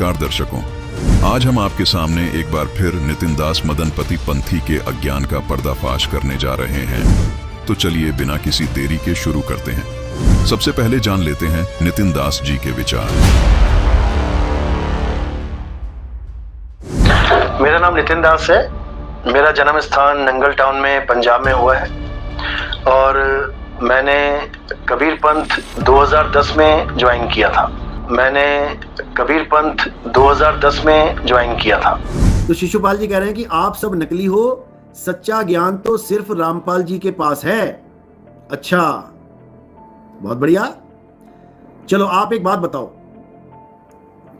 नमस्कार दर्शकों, आज हम आपके सामने एक बार फिर नितिन दास मदनपति पंथी के अज्ञान का पर्दाफाश करने जा रहे हैं। तो चलिए बिना किसी देरी के शुरू करते हैं। सबसे पहले जान लेते हैं नितिन दास जी के विचार। मेरा नाम नितिन दास है। मेरा जन्म स्थान नंगल टाउन में पंजाब में हुआ है और मैंने कबीर पंथ 2010 में ज्वाइन किया था। तो शिशुपाल जी कह रहे हैं कि आप सब नकली हो, सच्चा ज्ञान तो सिर्फ रामपाल जी के पास है। अच्छा, बहुत बढ़िया। चलो आप एक बात बताओ,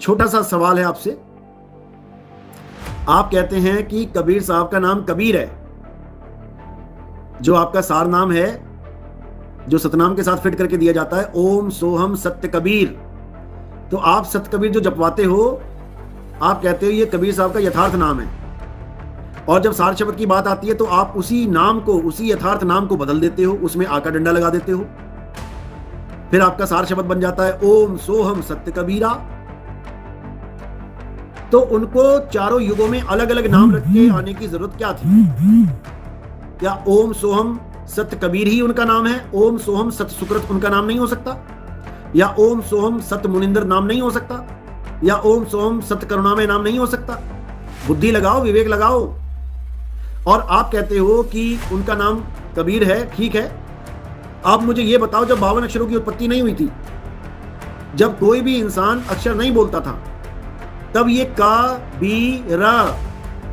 छोटा सा सवाल है आपसे। आप कहते हैं कि कबीर साहब का नाम कबीर है, जो आपका सार नाम है, जो सतनाम के साथ फिट करके दिया जाता है, ओम सोहम सत्य कबीर। तो आप सत्य कबीर जो जपवाते हो, आप कहते हो ये कबीर साहब का यथार्थ नाम है, और जब सार शब्द की बात आती है तो आप उसी नाम को, उसी यथार्थ नाम को बदल देते हो, उसमें आका डंडा लगा देते हो, फिर आपका सार शब्द बन जाता है ओम सोहम सत्य कबीरा। तो उनको चारों युगों में अलग अलग नाम रख के आने की जरूरत क्या थी? क्या ओम सोहम सत्य कबीर ही उनका नाम है? ओम सोहम सत्य सुकृत उनका नाम नहीं हो सकता? या ओम सोहम सत्य मुनिंदर नाम नहीं हो सकता? या ओम सोहम सत्य करुणामय नाम नहीं हो सकता? बुद्धि लगाओ, विवेक लगाओ। और आप कहते हो कि उनका नाम कबीर है, ठीक है। आप मुझे यह बताओ, जब 52 अक्षरों की उत्पत्ति नहीं हुई थी, जब कोई भी इंसान अक्षर नहीं बोलता था, तब ये का बी रा,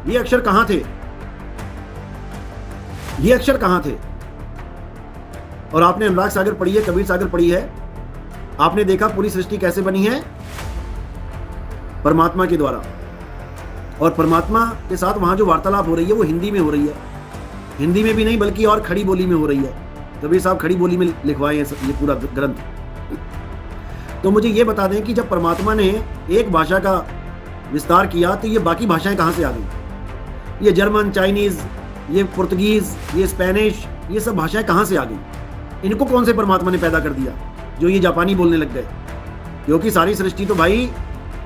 ये अक्षर कहां थे? ये अक्षर कहां थे? और आपने अनुराग सागर पढ़ी है, कबीर सागर पढ़ी है, आपने देखा पूरी सृष्टि कैसे बनी है? परमात्मा के द्वारा। और परमात्मा के साथ वहां जो वार्तालाप हो रही है वो हिंदी में हो रही है। हिंदी में भी नहीं बल्कि और खड़ी बोली में हो रही है। कबीर साहब खड़ी बोली में लिखवाए हैं ये पूरा ग्रंथ। तो मुझे ये बता दें कि जब परमात्मा ने एक भाषा का विस्तार किया तो ये बाकी भाषाएं कहां से आ गई? ये जर्मन, चाइनीज, ये पुर्तगीज, ये स्पेनिश, ये सब भाषाएं कहां से आ गई? इनको कौन से परमात्मा ने पैदा कर दिया जो ये जापानी बोलने लग गए? क्योंकि सारी सृष्टि तो भाई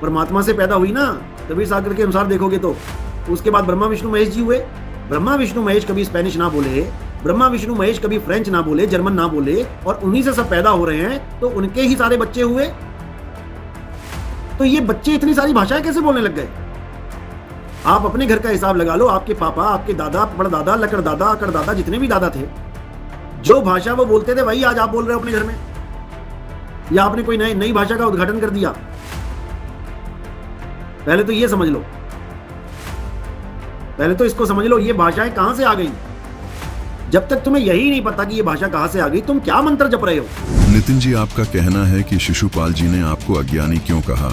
परमात्मा से पैदा हुई ना। कबीर सागर के अनुसार देखोगे तो उसके बाद ब्रह्मा विष्णु महेश जी हुए। ब्रह्मा विष्णु महेश कभी स्पेनिश ना बोले, ब्रह्मा विष्णु महेश कभी फ्रेंच ना बोले, जर्मन ना बोले, और उन्हीं से सब पैदा हो रहे हैं, तो उनके ही सारे बच्चे हुए। तो ये बच्चे इतनी सारी भाषाएं कैसे बोलने लग गए? आप अपने घर का हिसाब लगा लो। आपके पापा, आपके दादा, परदादा, लकड़दादा, अकड़दादा, जितने भी दादा थे, जो भाषा वो बोलते थे वही आज आप बोल रहे हो अपने घर में, या आपने कोई नई भाषा का उद्घाटन कर दिया? पहले तो ये समझ लो, पहले तो इसको समझ लो, ये भाषाएं कहां से आ गई? जब तक तुम्हें यही नहीं पता कि ये भाषा कहां से आ गई, तुम क्या मंत्र जप रहे हो? नितिन जी, आपका कहना है कि शिशुपाल जी ने आपको अज्ञानी क्यों कहा?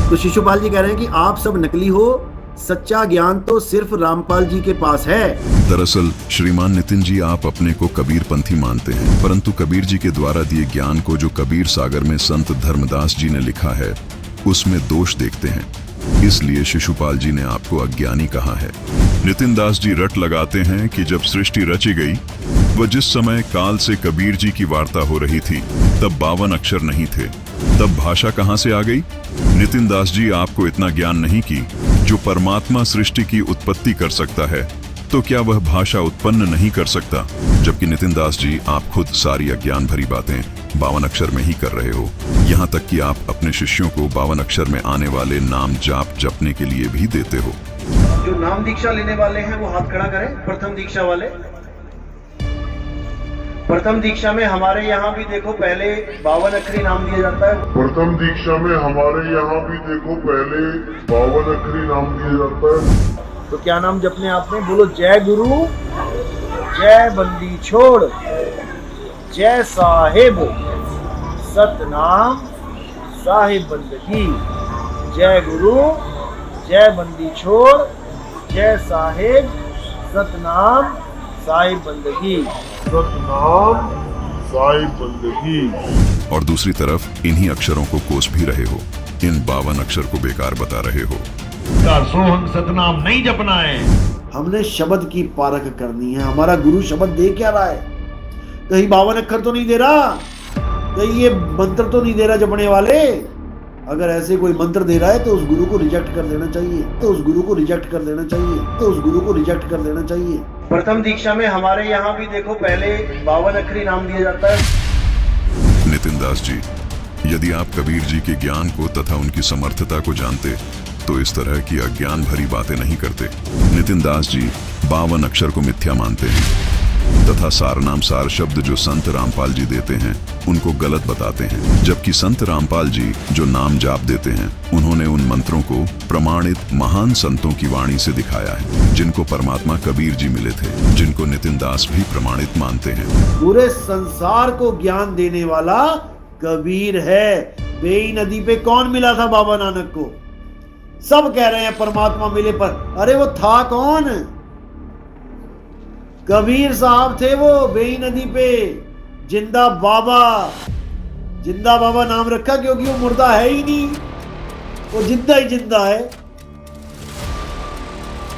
तो शिशुपाल जी कह रहे हैं कि आप सब नकली हो, सच्चा ज्ञान तो सिर्फ रामपाल जी के पास है। दरअसल श्रीमान नितिन जी, आप अपने को कबीर पंथी मानते हैं, परंतु कबीर जी के द्वारा दिए ज्ञान को जो कबीर सागर में संत धर्मदास जी ने लिखा है उसमें दोष देखते हैं। इसलिए शिशुपाल जी ने आपको अज्ञानी कहा है। नितिन दास जी रट लगाते हैं कि जब सृष्टि रची गई, वह जिस समय काल से कबीर जी की वार्ता हो रही थी, तब 52 अक्षर नहीं थे, तब भाषा कहां से आ गई? नितिन दास जी, आपको इतना ज्ञान नहीं कि जो परमात्मा सृष्टि की उत्पत्ति कर सकता है, तो क्या वह भाषा उत्पन्न नहीं कर सकता? जबकि नितिन दास जी, आप खुद सारी अज्ञान भरी बातें 52 अक्षर में ही कर रहे हो। यहाँ तक कि आप अपने शिष्यों को 52 अक्षर में आने वाले नाम जाप जपने के लिए भी देते हो। जो नाम दीक्षा लेने वाले हैं वो हाथ खड़ा करें। प्रथम दीक्षा वाले, प्रथम दीक्षा में हमारे यहाँ भी देखो पहले 52 अक्षरी नाम दिया जाता है। प्रथम दीक्षा में हमारे यहाँ भी देखो पहले 52 अक्षरी नाम दिया जाता है। तो क्या नाम जपने आपने? बोलो जय गुरु, जय बंदी छोड़, जय साहेब सतनाम साहिब बंदगी। जय गुरु, जय बंदी छोड़, जय साहेब सतनाम साहिब बंदगी। सतनाम साहिब बंदगी। और दूसरी तरफ इन्हीं अक्षरों को कोस भी रहे हो, इन 52 अक्षर को बेकार बता रहे हो। सोहम सतनाम नहीं जपना है। हमने शब्द की पारख करनी है। हमारा गुरु शब्द दे क्या रहा है? कहीं 52 अक्षर तो नहीं दे रहा, कहीं ये मंत्र तो नहीं दे रहा जपने वाले। अगर ऐसे कोई मंत्र दे रहा है तो उस गुरु को रिजेक्ट कर देना चाहिए, तो उस गुरु को रिजेक्ट कर देना चाहिए, तो उस गुरु को रिजेक्ट कर देना चाहिए। प्रथम दीक्षा में हमारे यहाँ भी देखो पहले 52 अक्षरी नाम दिया जाता है। नितिन दास जी, यदि आप कबीर जी के ज्ञान को तथा उनकी समर्थता को जानते तो इस तरह की अज्ञान भरी बातें नहीं करते। नितिन दास जी 52 अक्षर को मिथ्या मानते हैं तथा सारनाम सार शब्द जो संत रामपाल जी देते हैं उनको गलत बताते हैं, जबकि संत रामपाल जी जो नाम जाप देते हैं उन्होंने उन मंत्रों को प्रमाणित महान संतों की वाणी से दिखाया है, जिनको परमात्मा कबीर जी मिले थे, जिनको नितिन दास भी प्रमाणित मानते हैं। पूरे संसार को ज्ञान देने वाला कबीर है। बेई नदी पे कौन मिला था बाबा नानक को? सब कह रहे हैं परमात्मा मिले, पर अरे वो था कौन? कबीर साहब थे वो बेई नदी पे। जिंदा बाबा, जिंदा बाबा नाम रखा क्योंकि वो मुर्दा है ही नहीं, वो जिंदा ही जिंदा है।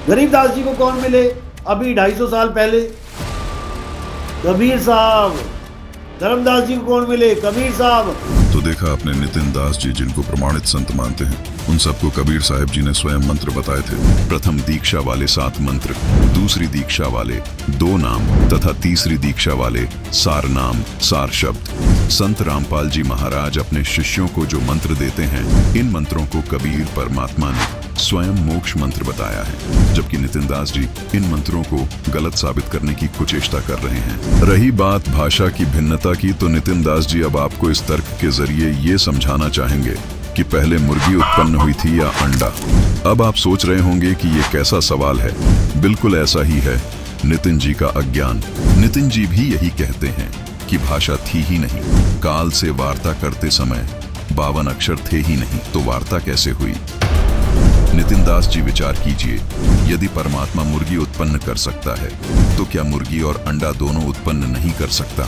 गरीबदास जी को कौन मिले अभी 250 साल पहले? कबीर साहब। धर्मदास जी को कौन मिले? कबीर साहब। तो देखा आपने, नितिन दास जी जिनको प्रमाणित संत मानते हैं उन सबको कबीर साहब जी ने स्वयं मंत्र बताए थे। प्रथम दीक्षा वाले 7 मंत्र, दूसरी दीक्षा वाले 2 नाम तथा तीसरी दीक्षा वाले सार नाम सार शब्द। संत रामपाल जी महाराज अपने शिष्यों को जो मंत्र देते हैं, इन मंत्रों को कबीर परमात्मा ने स्वयं मोक्ष मंत्र बताया है, जबकि नितिन दास जी इन मंत्रों को गलत साबित करने की कुचेष्टा कर रहे हैं। रही बात भाषा की भिन्नता की, तो नितिन दास जी अब आपको इस तर्क के जरिए ये समझाना चाहेंगे कि पहले मुर्गी उत्पन्न हुई थी या अंडा। अब आप सोच रहे होंगे कि ये कैसा सवाल है। बिल्कुल ऐसा ही है नितिन जी का अज्ञान। नितिन जी भी यही कहते हैं कि भाषा थी ही नहीं, काल से वार्ता करते समय 52 अक्षर थे ही नहीं, तो वार्ता कैसे हुई? नितिन दास जी विचार कीजिए, यदि परमात्मा मुर्गी उत्पन्न कर सकता है तो क्या मुर्गी और अंडा दोनों उत्पन्न नहीं कर सकता?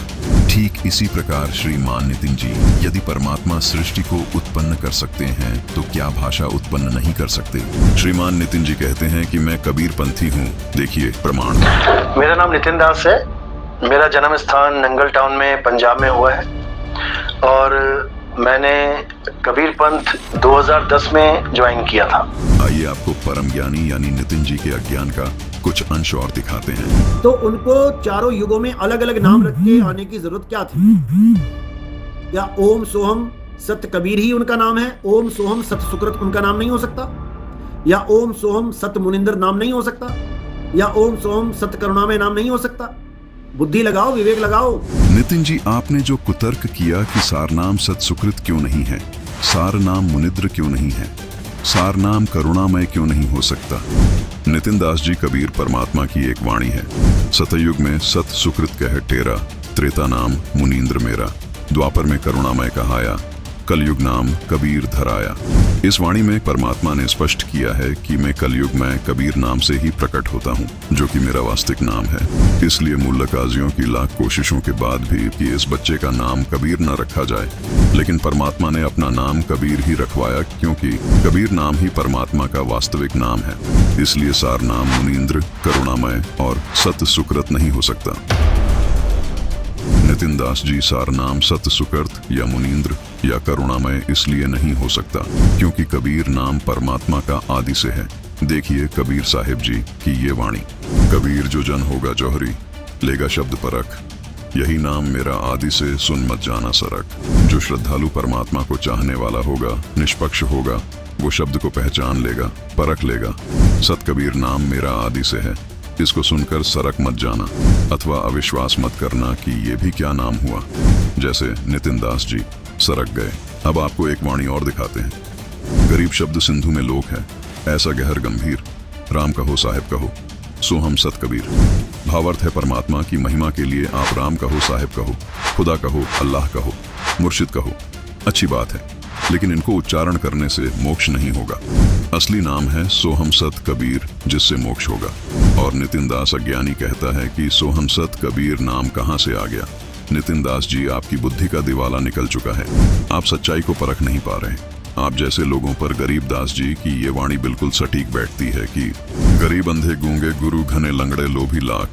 ठीक इसी प्रकार श्रीमान नितिन जी, यदि परमात्मा सृष्टि को उत्पन्न कर सकते हैं तो क्या भाषा उत्पन्न नहीं कर सकते? श्रीमान नितिन जी कहते हैं कि मैं कबीर पंथी हूँ, देखिए प्रमाण। मेरा नाम नितिन दास है। मेरा जन्म स्थान नंगल टाउन में पंजाब में हुआ है और मैंने कबीर पंथ 2010 में ज्वाइन किया था। आइए आपको परम ज्ञानी यानी नितिन जी के अज्ञान का कुछ अंश और दिखाते हैं। तो उनको चारों युगों में अलग अलग नाम रख के आने की जरूरत क्या थी? क्या ओम सोहम सत कबीर ही उनका नाम है? ओम सोहम सत सुकृत उनका नाम नहीं हो सकता? या ओम सोहम सत मुनिंदर नाम नहीं हो सकता? या ओम सोहम सत करुणामय नाम नहीं हो सकता? बुद्धि लगाओ, विवेक लगाओ। नितिन जी, आपने जो कुतर्क किया कि सारनाम सत सुकृत क्यों नहीं है, सार नाम मुनिद्र क्यों नहीं है, सार नाम करुणामय क्यों नहीं हो सकता? नितिन दास जी, कबीर परमात्मा की एक वाणी है। सतयुग में सत सुकृत कह टेरा, त्रेता नाम मुनीन्द्र मेरा, द्वापर में करुणामय कहाया, कलयुग नाम कबीर धराया। इस वाणी में परमात्मा ने स्पष्ट किया है कि मैं कलयुग में कबीर नाम से ही प्रकट होता हूँ, जो कि मेरा वास्तविक नाम है। इसलिए मुल्लकाजियों की लाख कोशिशों के बाद भी कि इस बच्चे का नाम कबीर न रखा जाए, लेकिन परमात्मा ने अपना नाम कबीर ही रखवाया, क्योंकि कबीर नाम ही परमात्मा का वास्तविक नाम है। इसलिए सार नाम मुनीन्द्र, करुणामय और सत सुकृत नहीं हो सकता। नितिन दास जी, सार नाम सत सुकृत या मुनीन्द्र या करुणामय इसलिए नहीं हो सकता क्योंकि कबीर नाम परमात्मा का आदि से है। देखिए कबीर साहिब जी की ये वाणी, कबीर जो जन होगा जौहरी, लेगा शब्द परख, यही नाम मेरा आदि से सुन मत जाना सरक। जो श्रद्धालु परमात्मा को चाहने वाला होगा, निष्पक्ष होगा, वो शब्द को पहचान लेगा, परख लेगा। सत कबीर नाम मेरा आदि से है, इसको सुनकर सरक मत जाना अथवा अविश्वास मत करना कि ये भी क्या नाम हुआ। जैसे नितिन दास जी सरक गए। अब आपको एक वाणी और दिखाते हैं। गरीब शब्द सिंधु में लोक है, ऐसा गहर गंभीर, राम कहो साहिब कहो, सोहम सत कबीर। भावार्थ है परमात्मा की महिमा के लिए आप राम कहो, साहिब कहो, खुदा कहो, अल्लाह कहो, मुर्शिद कहो। अच्छी बात है, लेकिन इनको उच्चारण करने से मोक्ष नहीं होगा। असली नाम है सोहम सत कबीर, जिससे मोक्ष होगा। और नितिन दास अज्ञानी कहता है कि सोहम सत कबीर नाम कहाँ से आ गया। नितिन दास जी, आपकी बुद्धि का दिवाला निकल चुका है, आप सच्चाई को परख नहीं पा रहे। आप जैसे लोगों पर गरीब दास जी की ये वाणी बिल्कुल सटीक बैठती है कि गरीब अंधे गूंगे गुरु घने लंगड़े लोभी लाख,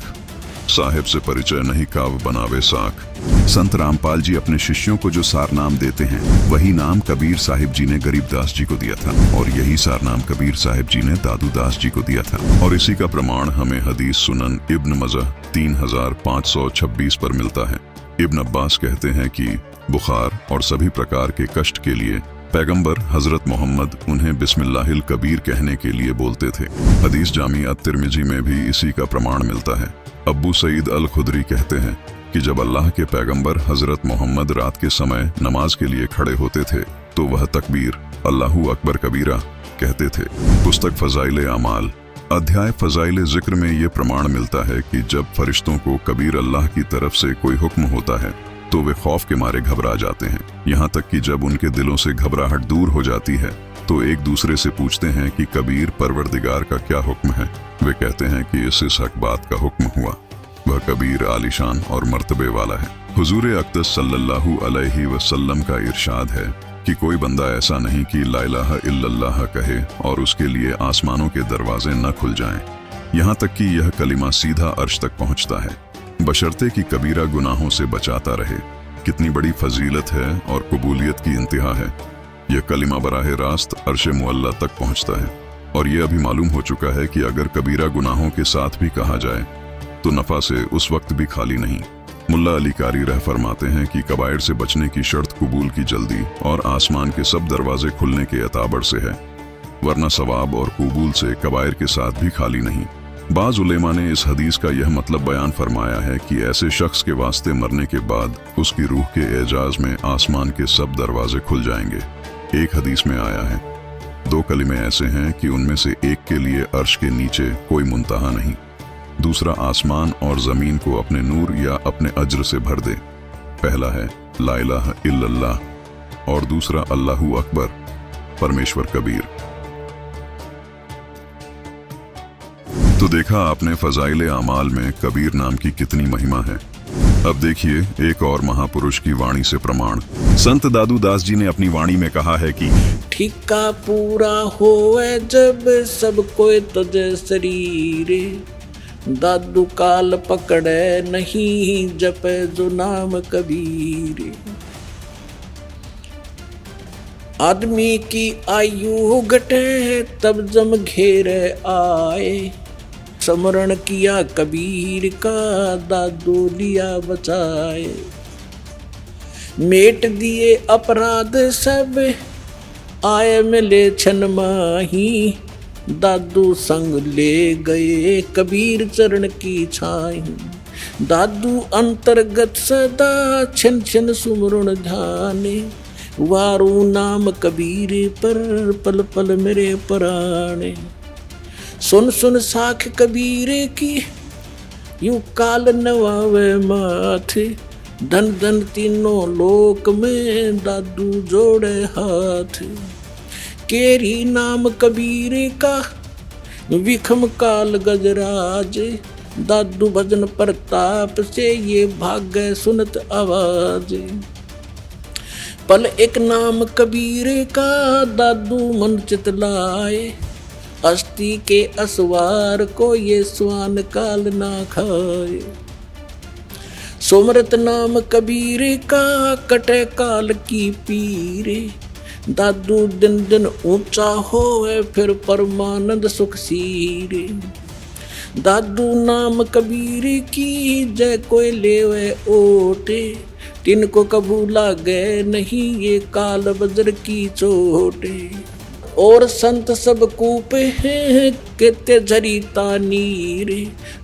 साहिब से परिचय नहीं काव बनावे साख। संत रामपाल जी अपने शिष्यों को जो सार नाम देते हैं वही नाम कबीर साहिब जी ने गरीबदास जी को दिया था, और यही सार नाम कबीर साहिब जी ने दादू दास जी को दिया था। और इसी का प्रमाण हमें हदीस सुनन इब्न मजह 3526 पर मिलता है। इब्न अब्बास कहते हैं कि बुखार और सभी प्रकार के कष्ट के लिए पैगंबर हजरत मोहम्मद उन्हें बिस्मिल्लाहिल कबीर कहने के लिए बोलते थे। हदीस जामी अत-तिरमिजी में भी इसी का प्रमाण मिलता है। अब्बू सईद अल खुदरी कहते हैं कि जब अल्लाह के पैगंबर हजरत मोहम्मद रात के समय नमाज के लिए खड़े होते थे तो वह तकबीर अल्लाहू अकबर कबीरा कहते थे। पुस्तक फजाइल अमाल अध्याय फजाइल जिक्र में ये प्रमाण मिलता है कि जब फरिश्तों को कबीर अल्लाह की तरफ से कोई हुक्म होता है तो वे खौफ के मारे घबरा जाते हैं। यहाँ तक कि जब उनके दिलों से घबराहट दूर हो जाती है तो एक दूसरे से पूछते हैं कि कबीर परवरदिगार का क्या हुक्म है। वे कहते हैं कि इस हक बात का हुक्म हुआ, वह कबीर आलिशान और मर्तबे वाला है। हुजूर अक़दस सल्लल्लाहु अलैहि वसल्लम का इरशाद है कि कोई बंदा ऐसा नहीं कि ला इलाहा इल्लल्लाह कहे और उसके लिए आसमानों के दरवाजे न खुल जाएं, यहाँ तक कि यह कलिमा सीधा अर्श तक पहुँचता है, बशर्ते कि कबीरा गुनाहों से बचाता रहे। कितनी बड़ी फजीलत है और कबूलियत की इंतहा है। यह कलिमा बराह रास्त अर्श मुअल्ला तक पहुँचता है। और यह अभी मालूम हो चुका है कि अगर कबीरा गुनाहों के साथ भी कहा जाए तो नफा से उस वक्त भी खाली नहीं। मुल्ला अली कारी रह फरमाते हैं कि कबाइर से बचने की शर्त कबूल की जल्दी और आसमान के सब दरवाजे खुलने के एताबर से है, वरना सवाब और कबूल से कबाइर के साथ भी खाली नहीं। बाज उलेमा ने इस हदीस का यह मतलब बयान फरमाया है कि ऐसे शख्स के वास्ते मरने के बाद उसकी रूह के एजाज में आसमान के सब दरवाजे खुल जाएंगे। एक हदीस में आया है 2 कलिमे ऐसे हैं कि उनमें से एक के लिए अर्श के नीचे कोई मुंतहा नहीं, दूसरा आसमान और जमीन को अपने नूर या अपने अज्र से भर दे। पहला है ला इलाहा इल्लल्लाह और दूसरा अल्लाहू अकबर, परमेश्वर कबीर। तो देखा आपने फजाइल आमाल में कबीर नाम की कितनी महिमा है। अब देखिए एक और महापुरुष की वाणी से प्रमाण। संत दादू दास जी ने अपनी वाणी में कहा है कि ठिका पूरा होए जब सब कोई तजे शरीरे, दादू काल पकड़े नहीं जपे जो नाम कबीर। आदमी की आयु घटे तब जम घेरे आए, स्मरण किया कबीर का दादू लिया बचाए। मेट दिए अपराध सब आए मिले छन माही, दादू संग ले गए कबीर चरण की छाई। दादू अंतर्गत सदा छिन छिन सुमरण ध्याने, वारू नाम कबीर पर पल पल मेरे प्राणे। सुन सुन साख कबीर की यूं काल नवावे माथे, धन धन तीनों लोक में दादू जोड़े हाथ। केरी नाम कबीर का विखम काल गजराज, दादू भजन प्रताप से ये भाग्य सुनत आवाज। पल एक नाम कबीर का दादू मन चितलाए, अस्थि के असवार को ये स्वान काल ना खाए। सुमरत नाम कबीर का कटे काल की पीरे, दादू दिन दिन ऊंचा होए फिर परमानंद सुख सीरे। दादू नाम कबीर की जय कोई लेवे ओटे, तिनको कबू लागे नहीं ये काल बजर की चोटे। और संत सब कूपे हैं केते झरीता नीर,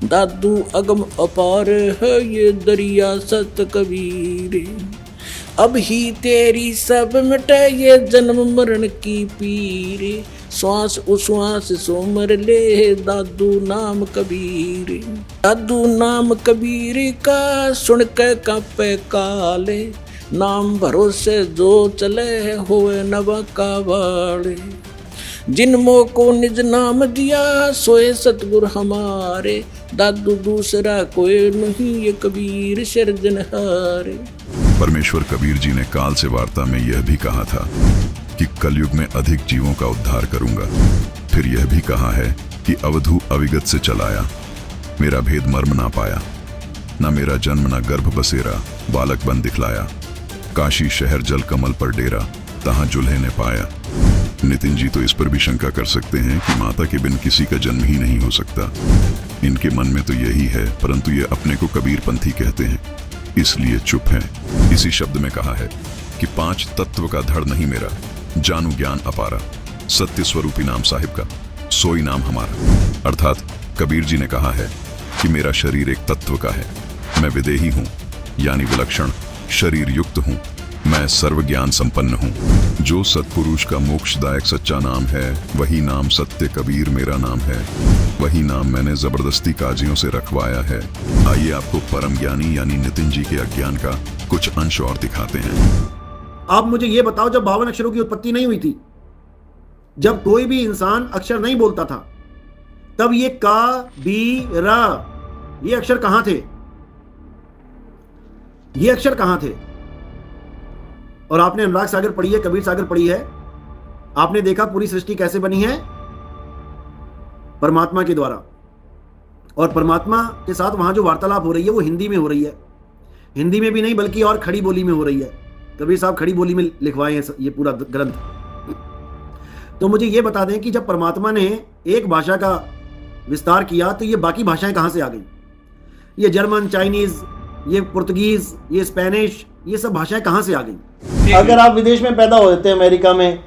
दादू अगम अपार है ये दरिया सत कबीर। अब ही तेरी सब मिटे ये जन्म मरण की पीर, श्वास उश्वास सोमर ले दादू नाम कबीर। दादू नाम कबीर का सुन के कांपे काले, नाम भरोसे जो चले होए नवा का वाले। जिनमो को निज नाम दिया सोए सतगुर हमारे, दादू दूसरा कोई नहीं ये कबीर सिरजनहारे। परमेश्वर कबीर जी ने काल से वार्ता में यह भी कहा था कि कलयुग में अधिक जीवों का उद्धार करूंगा। फिर यह भी कहा है कि अवधू अविगत से चलाया, मेरा भेद मर्म ना पाया। न मेरा जन्म न गर्भ बसेरा, बालक बन दिखलाया। काशी शहर जल कमल पर डेरा, तहां जुल्हे ने पाया। नितिन जी तो इस पर भी शंका कर सकते हैं कि माता के बिन किसी का जन्म ही नहीं हो सकता। इनके मन में तो यही है, परंतु ये अपने को कबीरपंथी कहते हैं, इसलिए चुप हैं। इसी शब्द में कहा है कि 5 तत्व का धड़ नहीं मेरा, जानू ज्ञान अपारा, सत्य स्वरूपी नाम साहिब का, सोई नाम हमारा। अर्थात कबीर जी ने कहा है कि मेरा शरीर एक तत्व का है, मैं विदेही हूं, यानी विलक्षण शरीर युक्त हूं, मैं सर्व ज्ञान संपन्न हूं। जो सत्पुरुष का मोक्षदायक सच्चा नाम है, वही नाम सत्य कबीर मेरा नाम है, वही नाम मैंने जबरदस्ती काजियों से रखवाया है। आइए आपको परम ज्ञानी यानी नितिन जी के अज्ञान का कुछ अंश और दिखाते हैं। आप मुझे ये बताओ, जब 52 अक्षरों की उत्पत्ति नहीं हुई थी, जब कोई भी इंसान अक्षर नहीं बोलता था, तब ये का बी रा ये अक्षर कहां थे? ये अक्षर कहां थे? और आपने अनुराग सागर पढ़ी है, कबीर सागर पढ़ी है, आपने देखा पूरी सृष्टि कैसे बनी है? परमात्मा के द्वारा। और परमात्मा के साथ वहां जो वार्तालाप हो रही है वो हिंदी में हो रही है। हिंदी में भी नहीं बल्कि और खड़ी बोली में हो रही है। कबीर साहब खड़ी बोली में लिखवाए हैं ये पूरा ग्रंथ। तो मुझे ये बता दें कि जब परमात्मा ने एक भाषा का विस्तार किया तो ये बाकी भाषाएं कहां से आ गई? ये जर्मन, चाइनीज, ये पुर्तगीज, ये स्पेनिश, ये सब भाषाएं कहां से आ गई? अगर आप विदेश में पैदा होते हैं, अमेरिका में,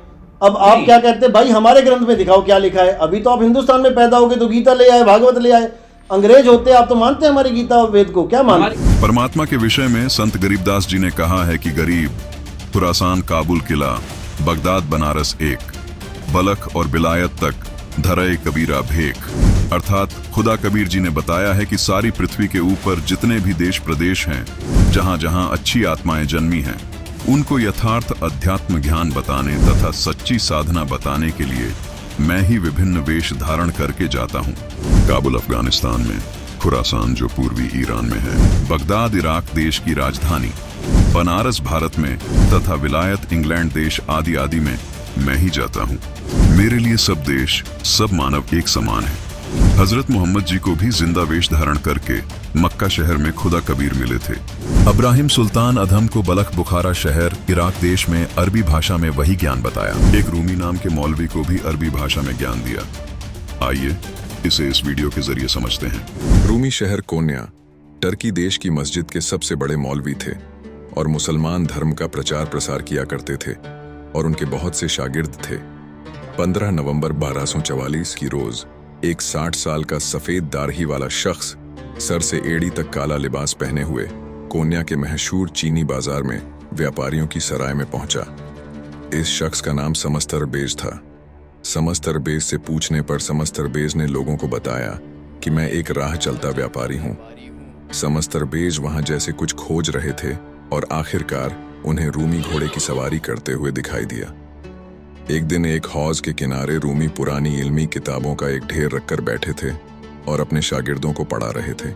अब आप क्या कहते हैं, भाई हमारे ग्रंथ में दिखाओ क्या लिखा है। अभी तो आप हिंदुस्तान में पैदा हो गए तो गीता ले आए, भागवत ले आए। अंग्रेज होते आप तो मानते हैं हमारी गीता और वेद को? क्या मानते? परमात्मा के विषय में संत गरीबदास जी ने कहा है कि गरीब, खुरासान, काबुल किला, बगदाद, बनारस एक, बलख और बिलायत तक धरए कबीरा भेक। अर्थात खुदा कबीर जी ने बताया है कि सारी पृथ्वी के ऊपर जितने भी देश प्रदेश हैं, जहां जहां अच्छी आत्माएं जन्मी हैं, उनको यथार्थ अध्यात्म ज्ञान बताने तथा सच्ची साधना बताने के लिए मैं ही विभिन्न वेश धारण करके जाता हूं। काबुल अफगानिस्तान में, खुरासान जो पूर्वी ईरान में है, बगदाद इराक देश की राजधानी, बनारस भारत में तथा विलायत इंग्लैंड देश आदि आदि में मैं ही जाता हूँ। मेरे लिए सब देश, सब मानव एक समान है। हजरत मोहम्मद जी को भी जिंदा वेश धारण करके मक्का शहर में खुदा कबीर मिले थे। अब्राहिम सुल्तान अधम को बलख बुखारा शहर इराक देश में अरबी भाषा में वही ज्ञान बताया। एक रूमी नाम के मौलवी को भी अरबी भाषा में ज्ञान दिया। आइए इसे इस वीडियो के जरिए समझते हैं। रूमी शहर कोन्या टर्की देश की मस्जिद के सबसे बड़े मौलवी थे और मुसलमान धर्म का प्रचार प्रसार किया करते थे और उनके बहुत से शागिर्द थे। 15 नवंबर 1244 की रोज एक 60 साल का सफेद दाढ़ी वाला शख्स सर से एड़ी तक काला लिबास पहने हुए कोन्या के मशहूर चीनी बाजार में व्यापारियों की सराय में पहुंचा। इस शख्स का नाम समस्तरबेज था। समस्तरबेज से पूछने पर समस्तरबेज ने लोगों को बताया कि मैं एक राह चलता व्यापारी हूं। समस्तरबेज वहां जैसे कुछ खोज रहे थे और आखिरकार उन्हें रूमी घोड़े की सवारी करते हुए दिखाई दिया। एक दिन एक हौज के किनारे रूमी पुरानी इल्मी किताबों का एक ढेर रखकर बैठे थे और अपने शागिर्दों को पढ़ा रहे थे।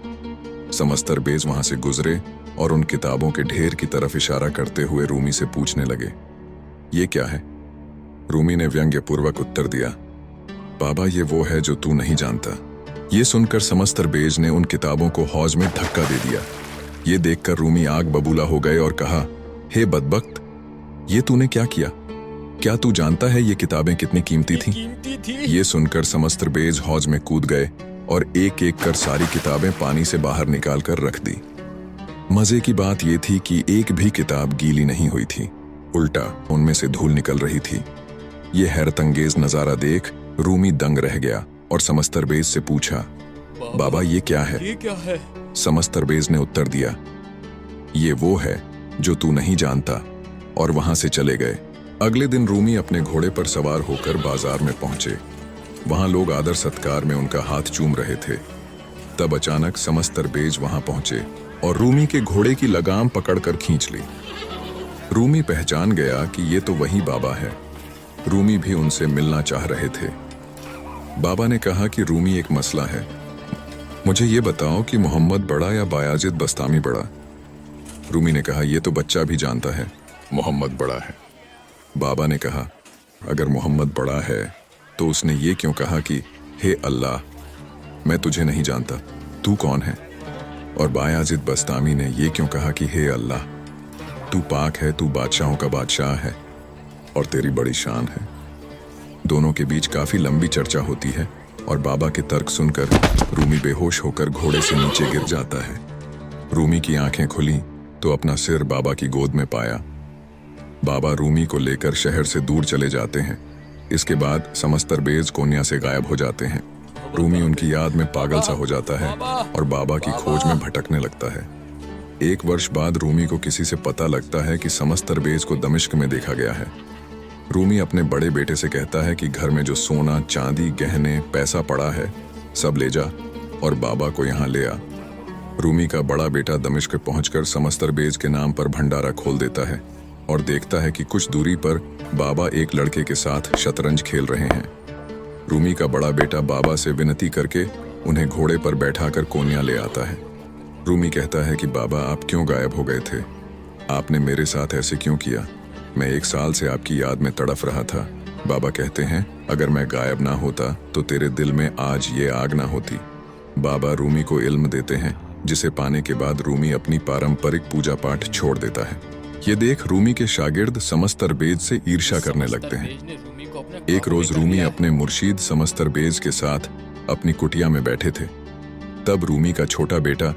समस्तरबेज वहां से गुजरे और उन किताबों के ढेर की तरफ इशारा करते हुए रूमी से पूछने लगे, ये क्या है? रूमी ने व्यंग्यपूर्वक उत्तर दिया, बाबा ये वो है जो तू नहीं जानता। ये सुनकर समस्तरबेज ने उन किताबों को हौज में धक्का दे दिया। ये देखकर रूमी आग बबूला हो गए और कहा, हे बदबख्त, ये तूने क्या किया? क्या तू जानता है ये किताबें कितनी कीमती थीं? ये सुनकर समस्तरबेज हौज में कूद गए और एक एक कर सारी किताबें पानी से बाहर निकाल कर रख दी। मजे की बात यह थी कि एक भी किताब गीली नहीं हुई थी, उल्टा उनमें से धूल निकल रही थी। ये हैरतंगेज नजारा देख रूमी दंग रह गया और समस्तरबेज से पूछा, बाबा ये क्या है? समस्तरबेज ने उत्तर दिया, ये वो है जो तू नहीं जानता, और वहां से चले गए। अगले दिन रूमी अपने घोड़े पर सवार होकर बाजार में पहुंचे। वहां लोग आदर सत्कार में उनका हाथ चूम रहे थे। तब अचानक समस्तरबेज वहां पहुंचे और रूमी के घोड़े की लगाम पकड़कर खींच ली। रूमी पहचान गया कि ये तो वही बाबा है। रूमी भी उनसे मिलना चाह रहे थे। बाबा ने कहा कि रूमी एक मसला है, मुझे ये बताओ कि मोहम्मद बड़ा या बायाजिद बस्तामी बड़ा? रूमी ने कहा, ये तो बच्चा भी जानता है, मोहम्मद बड़ा है। बाबा ने कहा, अगर मोहम्मद बड़ा है तो उसने ये क्यों कहा कि हे अल्लाह, मैं तुझे नहीं जानता, तू कौन है? और बायाजिद बस्तामी ने ये क्यों कहा कि हे अल्लाह, तू पाक है, तू बादशाहों का बादशाह है और तेरी बड़ी शान है। दोनों के बीच काफी लंबी चर्चा होती है और बाबा के तर्क सुनकर रूमी बेहोश होकर घोड़े से नीचे गिर जाता है। रूमी की आंखें खुली तो अपना सिर बाबा की गोद में पाया। बाबा रूमी को लेकर शहर से दूर चले जाते हैं। इसके बाद समस्तरबेज कोन्या से गायब हो जाते हैं। रूमी उनकी याद में पागल सा हो जाता है और बाबा की खोज में भटकने लगता है। 1 वर्ष बाद रूमी को किसी से पता लगता है कि समस्तरबेज को दमिश्क में देखा गया है। रूमी अपने बड़े बेटे से कहता है कि घर में जो सोना, चांदी, गहने, पैसा पड़ा है सब ले जा और बाबा को यहाँ ले आ। रूमी का बड़ा बेटा दमिश्क पहुंचकर समस्तरबेज के नाम पर भंडारा खोल देता है और देखता है कि कुछ दूरी पर बाबा एक लड़के के साथ शतरंज खेल रहे हैं। रूमी का बड़ा बेटा बाबा से विनती करके उन्हें घोड़े पर बैठाकर कोन्या ले आता है। रूमी कहता है कि बाबा, आप क्यों गायब हो गए थे? आपने मेरे साथ ऐसे क्यों किया? मैं 1 साल से आपकी याद में तड़फ रहा था। बाबा कहते हैं, अगर मैं गायब ना होता तो तेरे दिल में आज ये आग ना होती। बाबा रूमी को इल्म देते हैं, जिसे पाने के बाद रूमी अपनी पारंपरिक पूजा पाठ छोड़ देता है। ये देख रूमी के शागिर्द समस्तरबेज से ईर्ष्या करने लगते हैं। एक रोज रूमी अपने मुर्शीद समस्तरबेज के साथ अपनी कुटिया में बैठे थे। तब रूमी का छोटा बेटा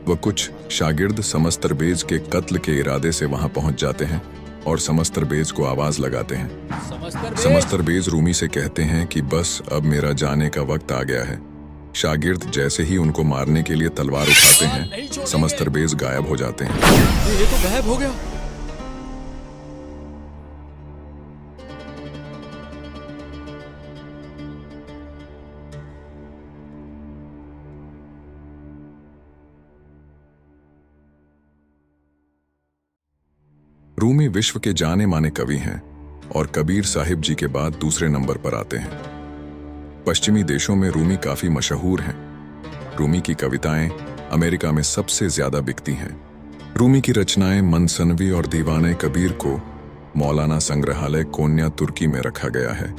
व कुछ शागिर्द समस्तरबेज के कत्ल के इरादे से वहां पहुंच जाते हैं और समस्तरबेज को आवाज लगाते हैं। समस्तरबेज रूमी से कहते हैं कि बस अब मेरा जाने का वक्त आ गया है। शागिर्द जैसे ही उनको मारने के लिए तलवार उठाते हैं, समस्तरबेज गायब हो जाते हैं। ये तो गायब हो गया। रूमी विश्व के जाने माने कवि हैं और कबीर साहिब जी के बाद दूसरे नंबर पर आते हैं। पश्चिमी देशों में रूमी काफी मशहूर हैं। रूमी की कविताएं अमेरिका में सबसे ज्यादा बिकती हैं। रूमी की रचनाएं मनसनवी और दीवाने कबीर को मौलाना संग्रहालय कोन्या तुर्की में रखा गया है।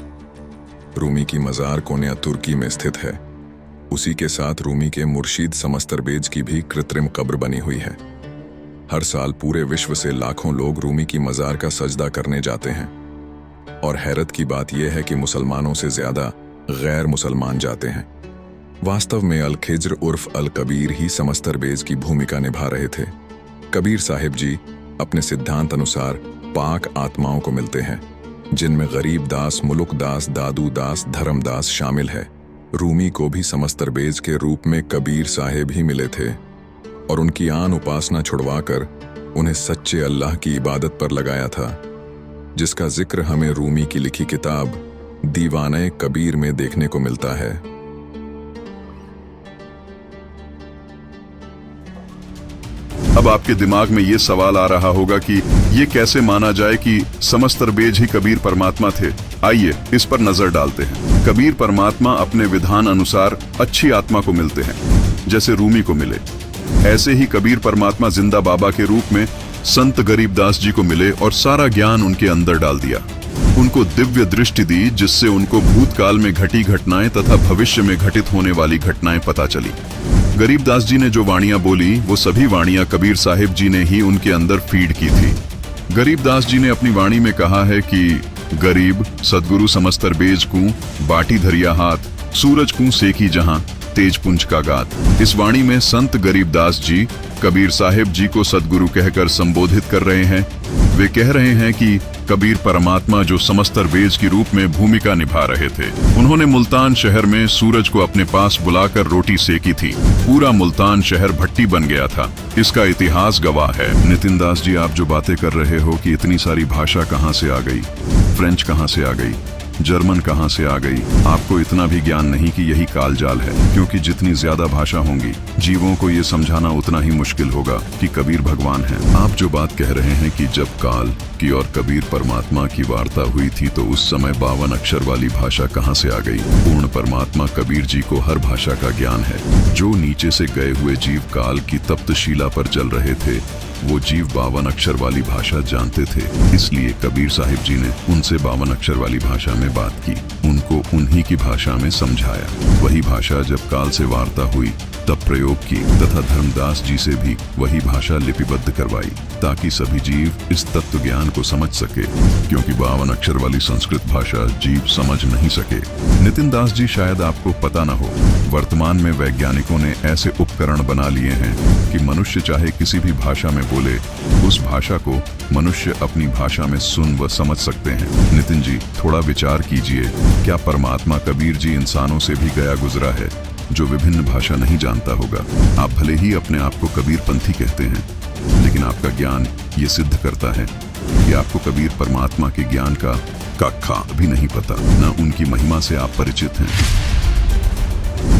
रूमी की मजार कोन्या तुर्की में स्थित है। उसी के साथ रूमी के मुर्शीद समस्तरबेज की भी कृत्रिम कब्र बनी हुई है। हर साल पूरे विश्व से लाखों लोग रूमी की मजार का सजदा करने जाते हैं और हैरत की बात यह है कि मुसलमानों से ज्यादा गैर मुसलमान जाते हैं। वास्तव में अल खिज्र उर्फ अल कबीर ही समस्तरबेज की भूमिका निभा रहे थे। कबीर साहिब जी अपने सिद्धांत अनुसार पाक आत्माओं को मिलते हैं, जिनमें गरीब दास, मुलुक दास, दादू दास, धर्मदास शामिल है। रूमी को भी समस्तरबेज के रूप में कबीर साहिब ही मिले थे और उनकी आन उपासना छुड़वाकर उन्हें सच्चे अल्लाह की इबादत पर लगाया था, जिसका जिक्र हमें रूमी की लिखी किताब दीवाने कबीर में देखने को मिलता है। अब आपके दिमाग में ये सवाल आ रहा होगा कि ये कैसे माना जाए कि समस्तरबेज ही कबीर परमात्मा थे। आइए इस पर नजर डालते हैं। कबीर परमात्मा अपने विधान अनुसार अच्छी आत्मा को मिलते हैं, जैसे रूमी को मिले। ऐसे ही कबीर परमात्मा जिंदा बाबा के रूप में संत गरीबदास जी को मिले और सारा ज्ञान उनके अंदर डाल दिया। उनको दिव्य दृष्टि दी, जिससे उनको भूतकाल में घटी घटनाएं तथा भविष्य में घटित होने वाली घटनाएं पता चली। गरीबदास जी ने जो वाणियां बोली, वो सभी वाणियां कबीर साहिब जी ने ही उनके अंदर फीड की थी। गरीबदास जी ने अपनी वाणी में कहा है कि गरीब सदगुरु समस्तरबेज को बाटी धरिया हाथ, सूरज को सेकी जहां, तेज पुंज का गात। इस वाणी में संत गरीबदास जी कबीर साहिब जी को सदगुरु कहकर संबोधित कर रहे हैं। वे कह रहे हैं कि कबीर परमात्मा जो समस्तरबेज के रूप में भूमिका निभा रहे थे, उन्होंने मुल्तान शहर में सूरज को अपने पास बुलाकर रोटी सेकी थी। पूरा मुल्तान शहर भट्टी बन गया था। इसका इतिहास गवाह है। नितिन दास जी, आप जो बातें कर रहे हो कि इतनी सारी भाषा कहाँ से आ गई, फ्रेंच कहाँ से आ गई, जर्मन कहाँ से आ गई, आपको इतना भी ज्ञान नहीं कि यही कालजाल है, क्योंकि जितनी ज्यादा भाषा होंगी, जीवों को ये समझाना उतना ही मुश्किल होगा कि कबीर भगवान है। आप जो बात कह रहे हैं कि जब काल की और कबीर परमात्मा की वार्ता हुई थी तो उस समय 52 अक्षर वाली भाषा कहाँ से आ गई? पूर्ण परमात्मा कबीर जी को हर भाषा का ज्ञान है। जो नीचे से गए हुए जीव काल की तप्त शिला पर जल रहे थे, वो जीव 52 अक्षर वाली भाषा जानते थे, इसलिए कबीर साहिब जी ने उनसे 52 अक्षर वाली भाषा में बात की, उनको उन्हीं की भाषा में समझाया। वही भाषा जब काल से वार्ता हुई तब प्रयोग की तथा धर्मदास जी से भी वही भाषा लिपिबद्ध करवाई, ताकि सभी जीव इस तत्व ज्ञान को समझ सके, क्योंकि 52 अक्षर वाली संस्कृत भाषा जीव समझ नहीं सके। नितिन दास जी, शायद आपको पता न हो, वर्तमान में वैज्ञानिकों ने ऐसे उपकरण बना लिए हैं कि मनुष्य चाहे किसी भी भाषा में बोले, उस भाषा को मनुष्य अपनी भाषा में सुन व समझ सकते हैं। नितिन जी, थोड़ा विचार कीजिए, क्या परमात्मा कबीर जी इंसानों से भी गया गुजरा है जो विभिन्न भाषा नहीं जानता होगा? आप भले ही अपने आप को कबीरपंथी कहते हैं, लेकिन आपका ज्ञान ये सिद्ध करता है कि आपको कबीर परमात्मा के ज्ञान का कक्खा भी नहीं पता, न उनकी महिमा से आप परिचित हैं।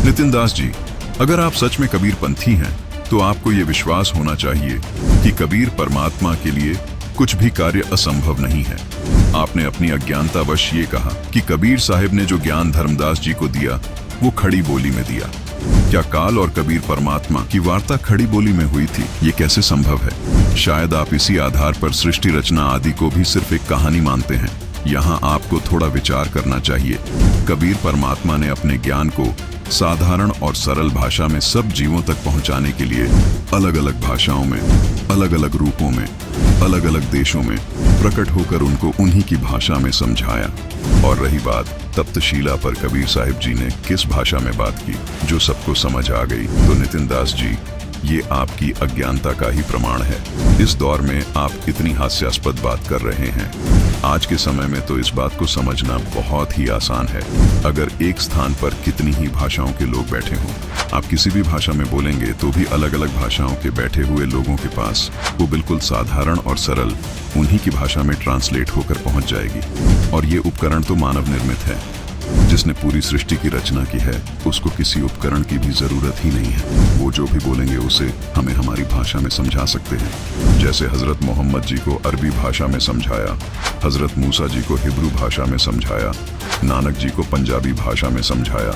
नितिन दास जी, अगर आप सच में कबीरपंथी हैं तो आपको ये विश्वास होना चाहिए कि कबीर परमात्मा के लिए कुछ भी कार्य असंभव नहीं है। आपने अपनी अज्ञानतावश ये कहा कि कबीर साहिब ने जो ज्ञान धर्मदास जी को दिया वो खड़ी बोली में दिया। क्या काल और कबीर परमात्मा की वार्ता खड़ी बोली में हुई थी? ये कैसे संभव है? शायद आप इसी आधार पर सृष्टि रचना आदि को भी सिर्फ एक कहानी मानते हैं। यहाँ आपको थोड़ा विचार करना चाहिए। कबीर परमात्मा ने अपने ज्ञान को साधारण और सरल भाषा में सब जीवों तक पहुंचाने के लिए अलग अलग भाषाओं में, अलग अलग रूपों में, अलग अलग देशों में प्रकट होकर उनको उन्हीं की भाषा में समझाया। और रही बात तप्तशीला पर कबीर साहिब जी ने किस भाषा में बात की जो सबको समझ आ गई, तो नितिन दास जी, ये आपकी अज्ञानता का ही प्रमाण है। इस दौर में आप इतनी हास्यास्पद बात कर रहे हैं। आज के समय में तो इस बात को समझना बहुत ही आसान है। अगर एक स्थान पर कितनी ही भाषाओं के लोग बैठे हों, आप किसी भी भाषा में बोलेंगे तो भी अलग अलग भाषाओं के बैठे हुए लोगों के पास वो बिल्कुल साधारण और सरल उन्हीं की भाषा में ट्रांसलेट होकर पहुंच जाएगी। और ये उपकरण तो मानव निर्मित है। जिसने पूरी सृष्टि की रचना की है, उसको किसी उपकरण की भी जरूरत ही नहीं है। वो जो भी बोलेंगे उसे हमें हमारी भाषा में समझा सकते हैं। जैसे हजरत मोहम्मद जी को अरबी भाषा में समझाया, हजरत मूसा जी को हिब्रू भाषा में समझाया, नानक जी को पंजाबी भाषा में समझाया,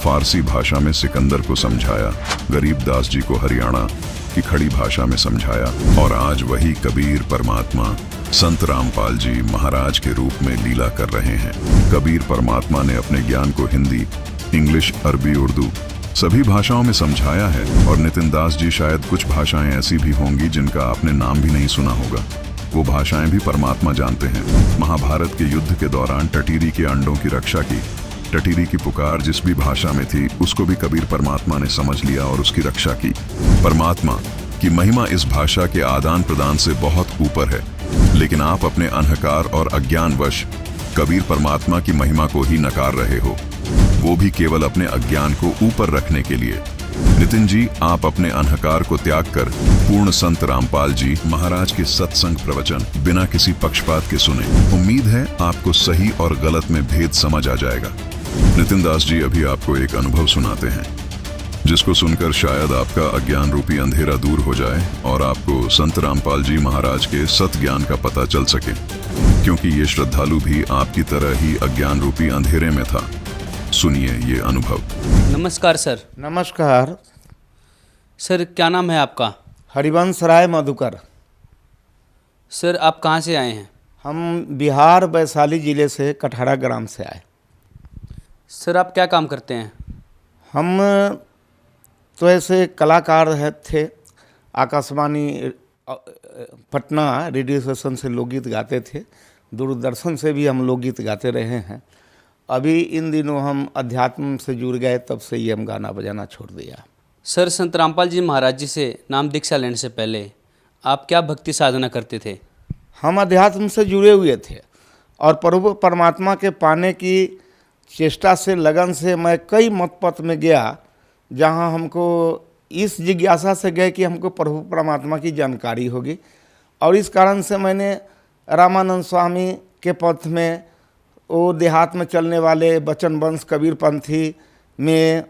फारसी भाषा में सिकंदर को समझाया, गरीब दास जी को हरियाणा की खड़ी भाषा में समझाया, और आज वही कबीर परमात्मा संत रामपाल जी महाराज के रूप में लीला कर रहे हैं। कबीर परमात्मा ने अपने ज्ञान को हिंदी, इंग्लिश, अरबी, उर्दू सभी भाषाओं में समझाया है। और नितिन दास जी, शायद कुछ भाषाएं ऐसी भी होंगी जिनका आपने नाम भी नहीं सुना होगा। वो भाषाएं भी परमात्मा जानते हैं। महाभारत के युद्ध के दौरान टटीरी के अंडों की रक्षा की, टटीरी की पुकार जिस भी भाषा में थी उसको भी कबीर परमात्मा ने समझ लिया और उसकी रक्षा की। परमात्मा की महिमा इस भाषा के आदान प्रदान से बहुत ऊपर है, लेकिन आप अपने अहंकार और अज्ञानवश कबीर परमात्मा की महिमा को ही नकार रहे हो, वो भी केवल अपने अज्ञान को ऊपर रखने के लिए। नितिन जी, आप अपने अहंकार को त्याग कर पूर्ण संत रामपाल जी महाराज के सत्संग प्रवचन बिना किसी पक्षपात के सुने। उम्मीद है आपको सही और गलत में भेद समझ आ जाएगा। नितिन दास जी अभी आपको एक अनुभव सुनाते हैं, जिसको सुनकर शायद आपका अज्ञान रूपी अंधेरा दूर हो जाए और आपको संत रामपाल जी महाराज के सत ज्ञान का पता चल सके, क्योंकि ये श्रद्धालु भी आपकी तरह ही अज्ञान रूपी अंधेरे में था। सुनिए ये अनुभव। नमस्कार सर। नमस्कार सर, क्या नाम है आपका? हरिवंश राय मधुकर। सर, आप कहाँ से आए हैं? हम बिहार वैशाली जिले से कटहरा ग्राम से आए। सर, आप क्या काम करते हैं? हम तो ऐसे कलाकार थे। आकाशवाणी पटना रेडियो स्टेशन से लोकगीत गाते थे, दूरदर्शन से भी हम लोकगीत गाते रहे हैं। अभी इन दिनों हम अध्यात्म से जुड़ गए, तब से ही हम गाना बजाना छोड़ दिया। सर, संत रामपाल जी महाराज जी से नाम दीक्षा लेने से पहले आप क्या भक्ति साधना करते थे? हम अध्यात्म से जुड़े हुए थे और प्रभु परमात्मा के पाने की चेष्टा से, लगन से मैं कई मत पथ में गया, जहाँ हमको इस जिज्ञासा से गए कि हमको प्रभु परमात्मा की जानकारी होगी। और इस कारण से मैंने रामानंद स्वामी के पथ में, वो देहात में चलने वाले बचन वंश कबीरपंथी में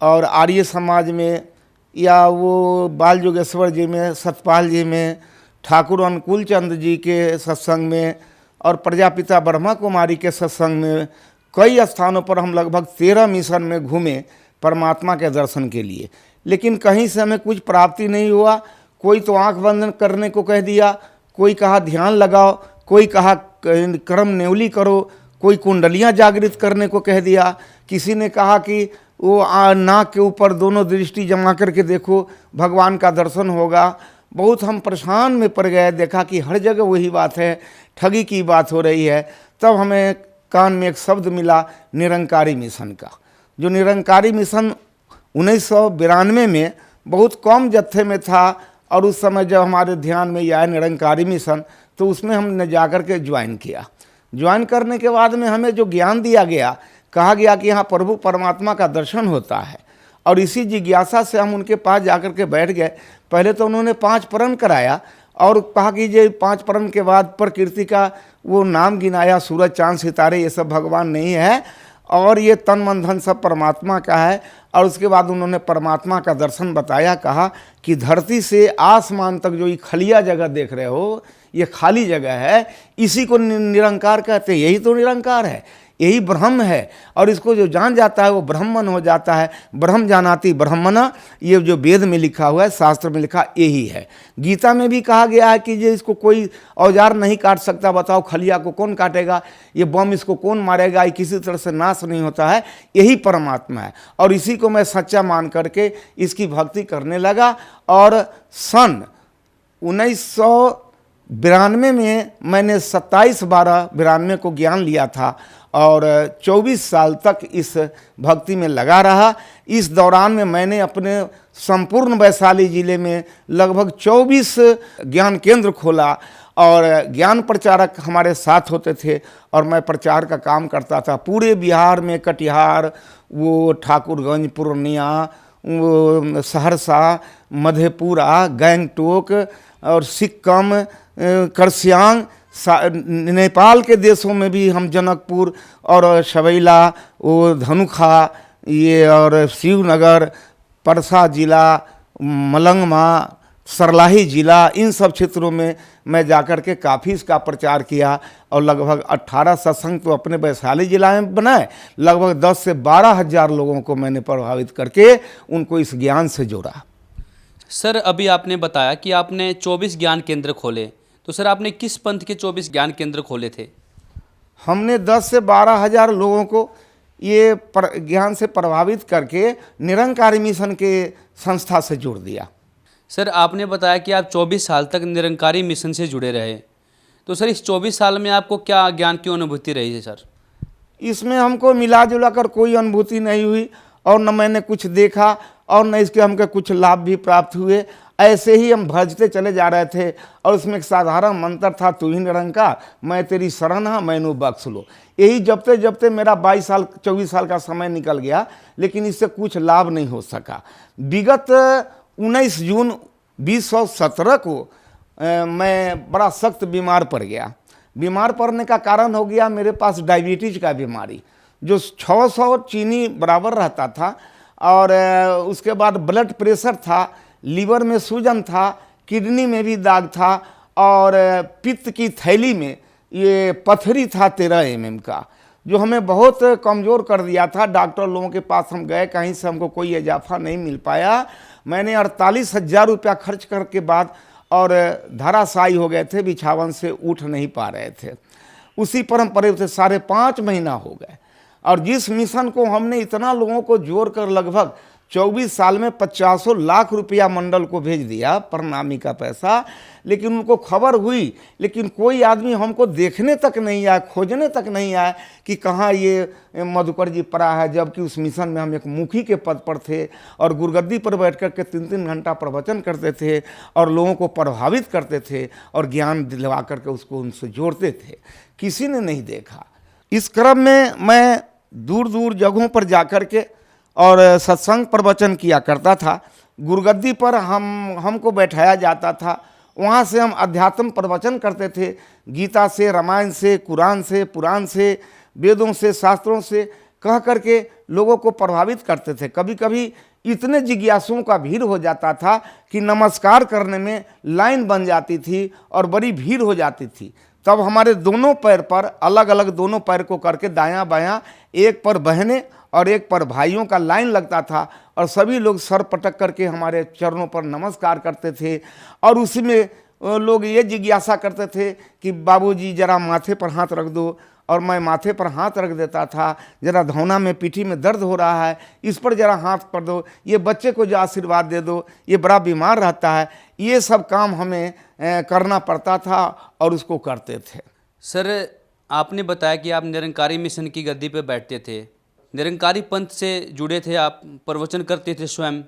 और आर्य समाज में, या वो बाल जोगेश्वर जी में, सतपाल जी में, ठाकुर अनुकूल चंद जी के सत्संग में और प्रजापिता ब्रह्मा कुमारी के सत्संग में, कई स्थानों पर हम लगभग 13 मिशन में घूमे परमात्मा के दर्शन के लिए। लेकिन कहीं से हमें कुछ प्राप्ति नहीं हुआ, कोई तो आंख बंद करने को कह दिया, कोई कहा ध्यान लगाओ, कोई कहा क्रम नेवली करो, कोई कुंडलियां जागृत करने को कह दिया, किसी ने कहा कि वो नाक के ऊपर दोनों दृष्टि जमा करके देखो, भगवान का दर्शन होगा। बहुत हम परेशान में पड़ गए, देखा कि हर जगह वही बात है, ठगी की बात हो रही है। तब हमें कान में एक शब्द मिला निरंकारी मिशन का। जो निरंकारी मिशन 1992 में बहुत कम जत्थे में था, और उस समय जब हमारे ध्यान में यह आया निरंकारी मिशन, तो उसमें हमने जाकर के ज्वाइन किया। ज्वाइन करने के बाद में हमें जो ज्ञान दिया गया, कहा गया कि यहाँ प्रभु परमात्मा का दर्शन होता है, और इसी जिज्ञासा से हम उनके पास जाकर के बैठ गए। पहले तो उन्होंने 5 प्रण कराया और कहा कि ये 5 प्रण के बाद प्रकृति का वो नाम गिनाया, सूरज चांद सितारे ये सब भगवान नहीं है, और ये तन मन धन सब परमात्मा का है। और उसके बाद उन्होंने परमात्मा का दर्शन बताया, कहा कि धरती से आसमान तक जो ये खलिया जगह देख रहे हो, ये खाली जगह है, इसी को निरंकार कहते हैं। यही तो निरंकार है, यही ब्रह्म है, और इसको जो जान जाता है वो ब्रह्मन हो जाता है। ब्रह्म जानाति ब्रह्मना, ये जो वेद में लिखा हुआ है, शास्त्र में लिखा यही है। गीता में भी कहा गया है कि ये इसको कोई औजार नहीं काट सकता, बताओ खलिया को कौन काटेगा, ये बम इसको कौन मारेगा, ये किसी तरह से नाश नहीं होता है, यही परमात्मा है। और इसी को मैं सच्चा मान करके इसकी भक्ति करने लगा। और सन 1992 में मैंने 27/12/92 को ज्ञान लिया था, और 24 साल तक इस भक्ति में लगा रहा। इस दौरान में मैंने अपने संपूर्ण वैशाली जिले में लगभग 24 ज्ञान केंद्र खोला, और ज्ञान प्रचारक हमारे साथ होते थे, और मैं प्रचार का काम करता था पूरे बिहार में। कटिहार, वो ठाकुरगंज, पूर्णिया, वो सहरसा, मधेपुरा, गंगटोक और सिक्किम, करसियांग, नेपाल के देशों में भी हम जनकपुर और शबैला, वो धनुखा, ये और शिवनगर, परसा जिला, मलंगमा, सरलाही जिला, इन सब क्षेत्रों में मैं जाकर के काफ़ी इसका प्रचार किया। और लगभग 18 सत्संग तो अपने वैशाली जिला में बनाए। लगभग 10 से 12 हज़ार लोगों को मैंने प्रभावित करके उनको इस ज्ञान से जोड़ा। सर, अभी आपने बताया कि आपने 24 ज्ञान केंद्र खोले, तो सर आपने किस पंथ के 24 ज्ञान केंद्र खोले थे? हमने 10 से 12 हज़ार लोगों को ये ज्ञान से प्रभावित करके निरंकारी मिशन के संस्था से जोड़ दिया। सर, आपने बताया कि आप 24 साल तक निरंकारी मिशन से जुड़े रहे, तो सर इस 24 साल में आपको क्या ज्ञान की अनुभूति रही है? सर, इसमें हमको मिला जुला कर कोई अनुभूति नहीं हुई, और न मैंने कुछ देखा, और न इसके हमको कुछ लाभ भी प्राप्त हुए। ऐसे ही हम भजते चले जा रहे थे, और उसमें एक साधारण मंत्र था, तू ही निरंकार, मैं तेरी शरण हाँ, मैनू बख्श लो। यही जपते जपते मेरा 24 साल का समय निकल गया, लेकिन इससे कुछ लाभ नहीं हो सका। विगत 19 जून 2017 को मैं बड़ा सख्त बीमार पड़ गया। बीमार पड़ने का कारण हो गया मेरे पास डायबिटीज का बीमारी, जो 600 चीनी बराबर रहता था, और उसके बाद ब्लड प्रेशर था, लीवर में सूजन था, किडनी में भी दाग था, और पित्त की थैली में ये पथरी था 13 mm का, जो हमें बहुत कमज़ोर कर दिया था। डॉक्टर लोगों के पास हम गए, कहीं से हमको कोई इजाफा नहीं मिल पाया। मैंने 48,000 रुपया खर्च करके बाद और धराशायी हो गए थे, बिछावन से उठ नहीं पा रहे थे। उसी पर हम पड़े थे, 5.5 महीना हो गए। और जिस मिशन को हमने इतना लोगों को जोड़कर लगभग 24 साल में 50 लाख रुपया मंडल को भेज दिया, प्रणामी का पैसा, लेकिन उनको खबर हुई, लेकिन कोई आदमी हमको देखने तक नहीं आया, खोजने तक नहीं आया कि कहाँ ये मधुकर जी पड़ा है। जबकि उस मिशन में हम एक मुखी के पद पर थे, और गुरगद्दी पर बैठ कर के 3-3 घंटा प्रवचन करते थे, और लोगों को प्रभावित करते थे, और ज्ञान दिलवा करके उसको उनसे जोड़ते थे। किसी ने नहीं देखा। इस क्रम में मैं दूर दूर जगहों पर जा कर के और सत्संग प्रवचन किया करता था। गुरगद्दी पर हमको बैठाया जाता था, वहाँ से हम अध्यात्म प्रवचन करते थे, गीता से, रामायण से, कुरान से, पुराण से, वेदों से, शास्त्रों से कह करके लोगों को प्रभावित करते थे। कभी कभी इतने जिज्ञासुओं का भीड़ हो जाता था कि नमस्कार करने में लाइन बन जाती थी और बड़ी भीड़ हो जाती थी। तब हमारे दोनों पैर पर अलग अलग दोनों पैर को करके दायां बायां एक पर बहनें और एक पर भाइयों का लाइन लगता था और सभी लोग सर पटक करके हमारे चरणों पर नमस्कार करते थे। और उसी में लोग ये जिज्ञासा करते थे कि बाबूजी जरा माथे पर हाथ रख दो, और मैं माथे पर हाथ रख देता था। जरा धौना में पीठी में दर्द हो रहा है, इस पर जरा हाथ कर दो, ये बच्चे को जो आशीर्वाद दे दो, ये बड़ा बीमार रहता है। ये सब काम हमें करना पड़ता था और उसको करते थे। सर, आपने बताया कि आप निरंकारी मिशन की गद्दी पे बैठते थे, निरंकारी पंथ से जुड़े थे, आप प्रवचन करते थे स्वयं,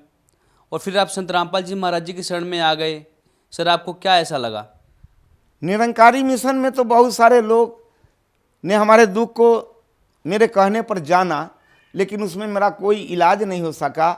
और फिर आप संत रामपाल जी महाराज जी की शरण में आ गए। सर, आपको क्या ऐसा लगा? निरंकारी मिशन में तो बहुत सारे लोग ने हमारे दुख को मेरे कहने पर जाना, लेकिन उसमें मेरा कोई इलाज नहीं हो सका।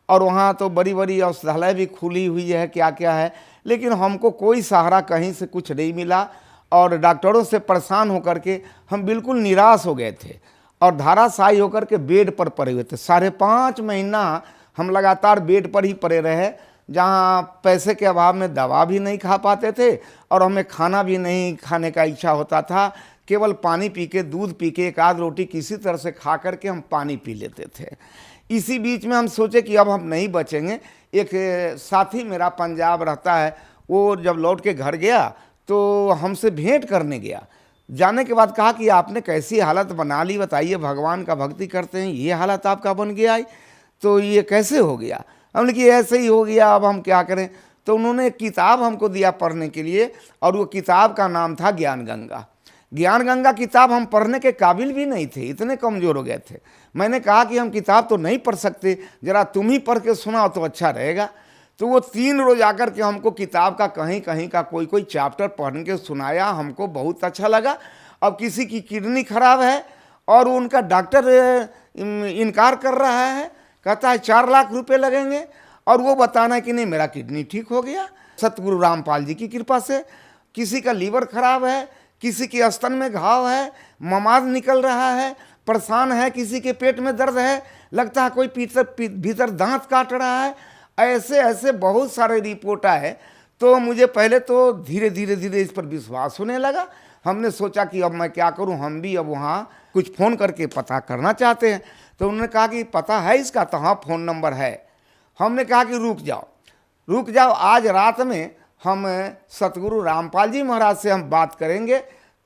और वहाँ तो बड़ी बड़ी औषधालय भी खुली हुई है, क्या क्या है, लेकिन हमको कोई सहारा कहीं से कुछ नहीं मिला। और डॉक्टरों से परेशान होकर के हम बिल्कुल निराश हो गए थे और धाराशायी होकर के बेड पर पड़े हुए थे। 5.5 महीना हम लगातार बेड पर ही पड़े रहे, जहाँ पैसे के अभाव में दवा भी नहीं खा पाते थे और हमें खाना भी नहीं खाने का इच्छा होता था। केवल पानी पी के, दूध पी के, एक आध रोटी किसी तरह से खा करके हम पानी पी लेते थे। इसी बीच में हम सोचे कि अब हम नहीं बचेंगे। एक साथी मेरा पंजाब रहता है, वो जब लौट के घर गया तो हमसे भेंट करने गया। जाने के बाद कहा कि आपने कैसी हालत बना ली, बताइए, भगवान का भक्ति करते हैं, ये हालत आपका बन गया है, तो ये कैसे हो गया? हमने कि ऐसे ही हो गया, अब हम क्या करें। तो उन्होंने एक किताब हमको दिया पढ़ने के लिए, और वो किताब का नाम था ज्ञान गंगा। ज्ञान गंगा किताब हम पढ़ने के काबिल भी नहीं थे, इतने कमज़ोर हो गए थे। मैंने कहा कि हम किताब तो नहीं पढ़ सकते, ज़रा तुम ही पढ़ के सुनाओ तो अच्छा रहेगा। तो वो 3 रोज आकर के हमको किताब का कहीं कहीं का कोई चैप्टर पढ़ के सुनाया। हमको बहुत अच्छा लगा। अब किसी की किडनी खराब है और उनका डॉक्टर इनकार कर रहा है, कहता है 4 लाख रुपए लगेंगे, और वो बताना है कि नहीं मेरा किडनी ठीक हो गया सतगुरु रामपाल जी की कृपा से। किसी का लीवर खराब है, किसी के स्तन में घाव है, ममाद निकल रहा है, परेशान है, किसी के पेट में दर्द है, लगता है कोई भीतर दांत काट रहा है। ऐसे ऐसे बहुत सारे रिपोर्ट आए। तो मुझे पहले तो धीरे धीरे इस पर विश्वास होने लगा। हमने सोचा कि अब मैं क्या करूं, हम भी अब वहाँ कुछ फ़ोन करके पता करना चाहते हैं। तो उन्होंने कहा कि पता है इसका? तो हाँ, फ़ोन नंबर है। हमने कहा कि रुक जाओ, आज रात में हम सतगुरु रामपाल जी महाराज से हम बात करेंगे,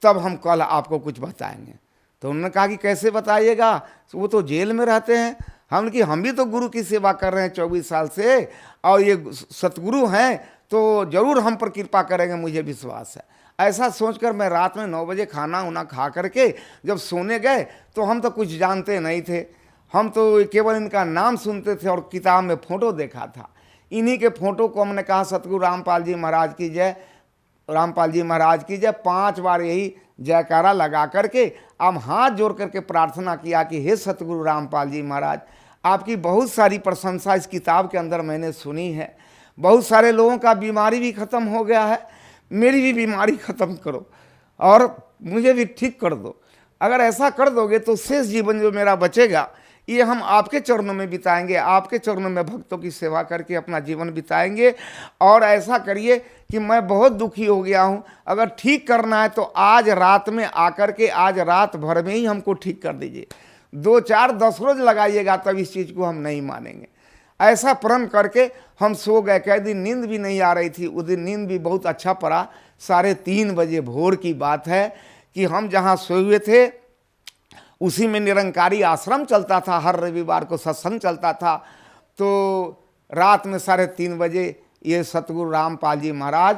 तब हम कल आपको कुछ बताएंगे। तो उन्होंने कहा कि कैसे बताइएगा, वो तो जेल में रहते हैं। हमने कि हम भी तो गुरु की सेवा कर रहे हैं 24 साल से, और ये सतगुरु हैं तो ज़रूर हम पर कृपा करेंगे, मुझे विश्वास है। ऐसा सोचकर मैं रात में 9 बजे खाना उना खा करके जब सोने गए तो हम तो कुछ जानते नहीं थे, हम तो केवल इनका नाम सुनते थे और किताब में फ़ोटो देखा था। इन्हीं के फ़ोटो को हमने कहा सतगुरु रामपाल जी महाराज की जय, रामपाल जी महाराज की जय, 5 बार यही जयकारा लगा करके हम हाथ जोड़ करके प्रार्थना किया कि हे सतगुरु रामपाल जी महाराज, आपकी बहुत सारी प्रशंसा इस किताब के अंदर मैंने सुनी है। बहुत सारे लोगों का बीमारी भी ख़त्म हो गया है, मेरी भी बीमारी ख़त्म करो और मुझे भी ठीक कर दो। अगर ऐसा कर दोगे तो शेष जीवन जो मेरा बचेगा ये हम आपके चरणों में बिताएंगे, आपके चरणों में भक्तों की सेवा करके अपना जीवन बिताएंगे। और ऐसा करिए कि मैं बहुत दुखी हो गया हूँ, अगर ठीक करना है तो आज रात में आकर के आज रात भर में ही हमको ठीक कर दीजिए। 2, 4, 10 रोज लगाइएगा तब इस चीज़ को हम नहीं मानेंगे। ऐसा प्रण करके हम सो गए। कई दिन नींद भी नहीं आ रही थी, उस दिन नींद भी बहुत अच्छा पड़ा। 3:30 बजे भोर की बात है कि हम जहाँ सोए हुए थे उसी में निरंकारी आश्रम चलता था, हर रविवार को सत्संग चलता था। तो रात में 3:30 बजे ये सतगुरु रामपाल जी महाराज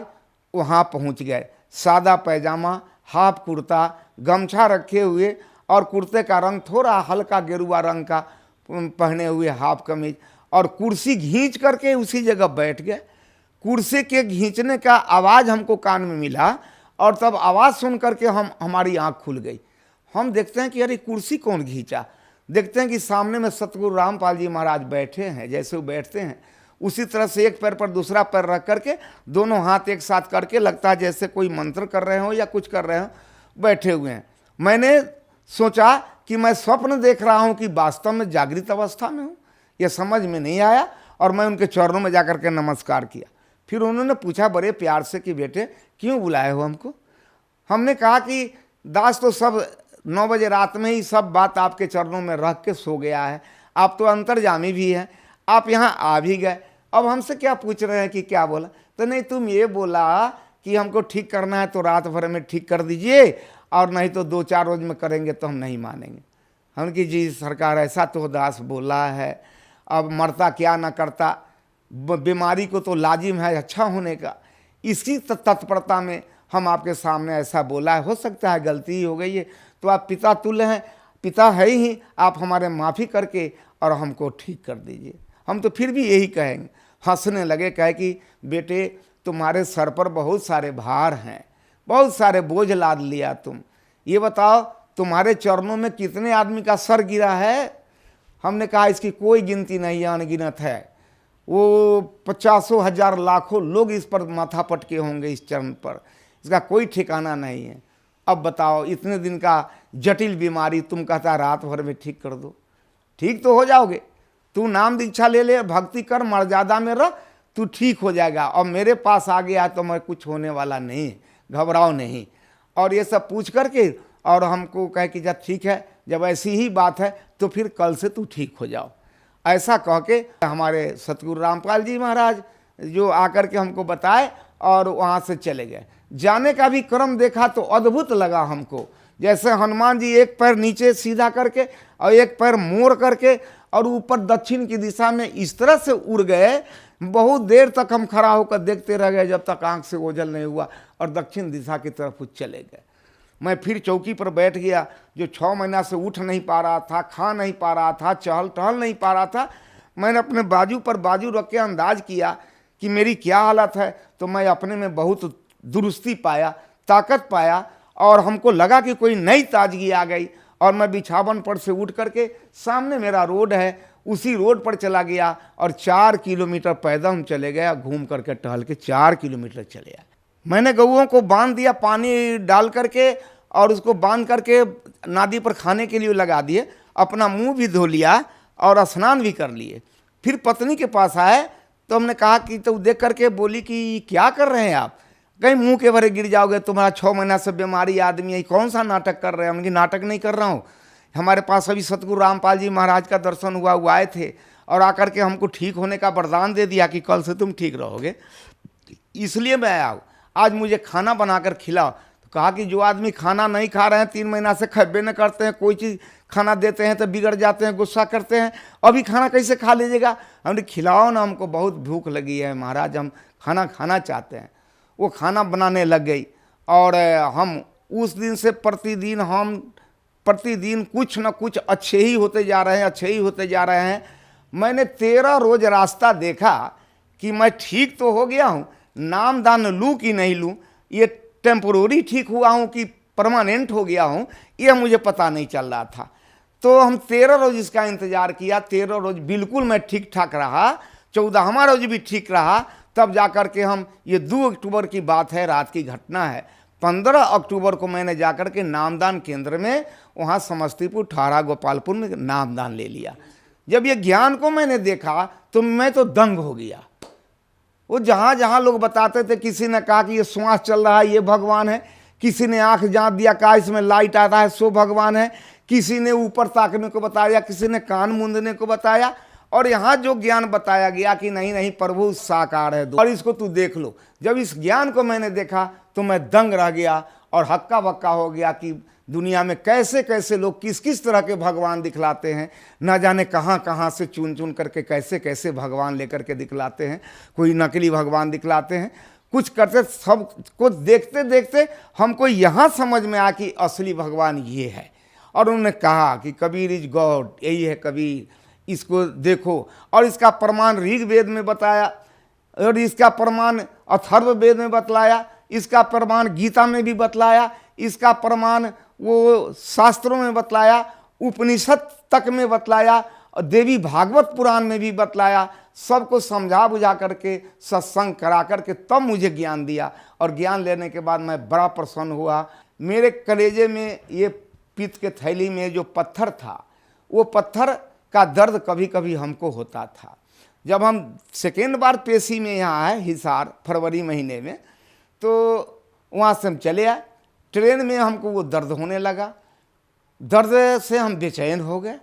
वहाँ पहुँच गए। सादा पैजामा, हाफ कुर्ता, गमछा रखे हुए और कुर्ते का रंग थोड़ा हल्का गेरुआ रंग का पहने हुए, हाफ कमीज, और कुर्सी खींच करके उसी जगह बैठ गए। कुर्सी के खींचने का आवाज़ हमको कान में मिला और तब आवाज़ सुन करके हमारी आँख खुल गई। हम देखते हैं कि अरे कुर्सी कौन खींचा। देखते हैं कि सामने में सतगुरु रामपाल जी महाराज बैठे हैं, जैसे वो बैठते हैं उसी तरह से एक पैर पर दूसरा पैर रख करके दोनों हाथ एक साथ करके, लगता है जैसे कोई मंत्र कर रहे हो या कुछ कर रहे हो, बैठे हुए हैं। मैंने सोचा कि मैं स्वप्न देख रहा हूँ कि वास्तव में जागृत अवस्था में हूँ, ये समझ में नहीं आया और मैं उनके चरणों में जाकर के नमस्कार किया। फिर उन्होंने पूछा बड़े प्यार से कि बेटे क्यों बुलाए हो हमको। हमने कहा कि दास तो सब 9 बजे रात में ही सब बात आपके चरणों में रख के सो गया है। आप तो अंतर्जामी भी हैं, आप यहाँ आ भी गए, अब हमसे क्या पूछ रहे हैं कि क्या बोला? तो नहीं, तुम ये बोला कि हमको ठीक करना है तो रात भर में ठीक कर दीजिए, और नहीं तो 2-4 रोज में करेंगे तो हम नहीं मानेंगे। हम कि जी सरकार ऐसा तो दास बोला है, अब मरता क्या ना करता, बीमारी को तो लाजिम है अच्छा होने का, इसकी तत्परता में हम आपके सामने ऐसा बोला है, हो सकता है गलती ही हो गई है, तो आप पिता तुल्य हैं, पिता है ही, आप हमारे माफ़ी करके और हमको ठीक कर दीजिए। हम तो फिर भी यही कहेंगे। हंसने लगे, कहे कि बेटे तुम्हारे सर पर बहुत सारे भार हैं, बहुत सारे बोझ लाद लिया तुम, ये बताओ तुम्हारे चरणों में कितने आदमी का सर गिरा है? हमने कहा इसकी कोई गिनती नहीं है, अनगिनत है। वो 50,000 लाखों लोग इस पर माथा पटके होंगे, इस चरण पर, इसका कोई ठिकाना नहीं है। अब बताओ इतने दिन का जटिल बीमारी तुम कहता रात भर में ठीक कर दो, ठीक तो हो जाओगे। तू नाम दीक्षा ले ले, भक्ति कर, मर्यादा में रह, तू ठीक हो जाएगा। और मेरे पास आ गया तो मैं कुछ होने वाला नहीं, घबराओ नहीं। और ये सब पूछ करके और हमको कहे कि जब ठीक है, जब ऐसी ही बात है तो फिर कल से तू ठीक हो जाओ। ऐसा कह के हमारे सतगुरु रामपाल जी महाराज जो आकर के हमको बताए और वहाँ से चले गए। जाने का भी क्रम देखा तो अद्भुत लगा हमको, जैसे हनुमान जी एक पैर नीचे सीधा करके और एक पैर मोड़ करके और ऊपर दक्षिण की दिशा में इस तरह से उड़ गए। बहुत देर तक हम खड़ा होकर देखते रह गए, जब तक आंख से ओझल नहीं हुआ, और दक्षिण दिशा की तरफ चले गए। मैं फिर चौकी पर बैठ गया, जो 6 महीना से उठ नहीं पा रहा था, खा नहीं पा रहा था, चहल टहल नहीं पा रहा था। मैंने अपने बाजू पर बाजू रख के अंदाज किया कि मेरी क्या हालत है, तो मैं अपने में बहुत दुरुस्ती पाया, ताकत पाया, और हमको लगा कि कोई नई ताजगी आ गई। और मैं बिछावन पर से उठ करके, सामने मेरा रोड है, उसी रोड पर चला गया और 4 किलोमीटर पैदल हम चले गए, घूम करके टहल के 4 किलोमीटर चले आए। मैंने गऊओं को बांध दिया, पानी डाल करके, और उसको बांध करके नादी पर खाने के लिए लगा दिए, अपना मुंह भी धो लिया और स्नान भी कर लिए। फिर पत्नी के पास आए तो हमने कहा कि, तो देख करके बोली कि क्या कर रहे हैं आप? कहीं मुंह के भरे गिर जाओगे, तुम्हारा 6 महीना से बीमारी आदमी है, कौन सा नाटक कर रहे हैं? उनकी नाटक नहीं कर रहा हूँ, हमारे पास अभी सतगुरु रामपाल जी महाराज का दर्शन हुआ, वो आए थे और आकर के हमको ठीक होने का वरदान दे दिया कि कल से तुम ठीक रहोगे, इसलिए मैं आया हूँ, आज मुझे खाना बनाकर खिलाओ। तो कहा कि जो आदमी खाना नहीं खा रहे हैं, 3 महीना से खब्बे न करते हैं, कोई चीज़ खाना देते हैं तो बिगड़ जाते हैं, गुस्सा करते हैं, अभी खाना कैसे खा लीजिएगा? हमने खिलाओ ना, हमको बहुत भूख लगी है महाराज, हम खाना खाना चाहते हैं। वो खाना बनाने लग गई और हम उस दिन से प्रतिदिन कुछ न कुछ अच्छे ही होते जा रहे हैं, अच्छे ही होते जा रहे हैं। मैंने 13 रोज रास्ता देखा कि मैं ठीक तो हो गया हूँ, नाम दान लूँ कि नहीं लूँ, ये टेम्पोररी ठीक हुआ हूँ कि परमानेंट हो गया हूँ, यह मुझे पता नहीं चल रहा था। तो हम 13 रोज इसका इंतज़ार किया, 13 रोज बिल्कुल मैं ठीक ठाक रहा, 14वां रोज भी ठीक रहा। तब जाकर के हम, ये 2 अक्टूबर की बात है, रात की घटना है, 15 अक्टूबर को मैंने जाकर के नामदान केंद्र में, वहाँ समस्तीपुर ठारा गोपालपुर में नामदान ले लिया। जब ये ज्ञान को मैंने देखा तो मैं तो दंग हो गया। वो जहाँ जहाँ लोग बताते थे, किसी ने कहा कि ये श्वास चल रहा है ये भगवान है, किसी ने आंख जांच दिया कहा इसमें लाइट आता है सो भगवान है, किसी ने ऊपर ताकने को बताया, किसी ने कान मूंदने को बताया, और यहाँ जो ज्ञान बताया गया कि नहीं नहीं प्रभु साकार है और इसको तू देख लो। जब इस ज्ञान को मैंने देखा तो मैं दंग रह गया और हक्का बक्का हो गया कि दुनिया में कैसे कैसे लोग किस किस तरह के भगवान दिखलाते हैं, ना जाने कहाँ कहाँ से चुन चुन करके कैसे कैसे भगवान लेकर के दिखलाते हैं। कोई नकली भगवान दिखलाते हैं, कुछ करते, सब को देखते देखते हमको यहाँ समझ में आया कि असली भगवान ये है। और उन्होंने कहा कि कबीर इज गॉड, यही है कबीर, इसको देखो। और इसका प्रमाण ऋग्वेद में बताया, और इसका प्रमाण अथर्व वेद में बतलाया, इसका प्रमाण गीता में भी बतलाया, इसका प्रमाण वो शास्त्रों में बतलाया, उपनिषद तक में बतलाया, और देवी भागवत पुराण में भी बतलाया। सबको समझा बुझा करके, सत्संग करा करके तब मुझे ज्ञान दिया। और ज्ञान लेने के बाद मैं बड़ा प्रसन्न हुआ। मेरे कलेजे में, ये पित्त के थैली में जो पत्थर था, वो पत्थर का दर्द कभी कभी हमको होता था। जब हम सेकेंड बार पेशी में यहाँ आए हिसार फरवरी महीने में, तो वहाँ से हम चले आए, ट्रेन में हमको वो दर्द होने लगा। दर्द से हम बेचैन हो गए।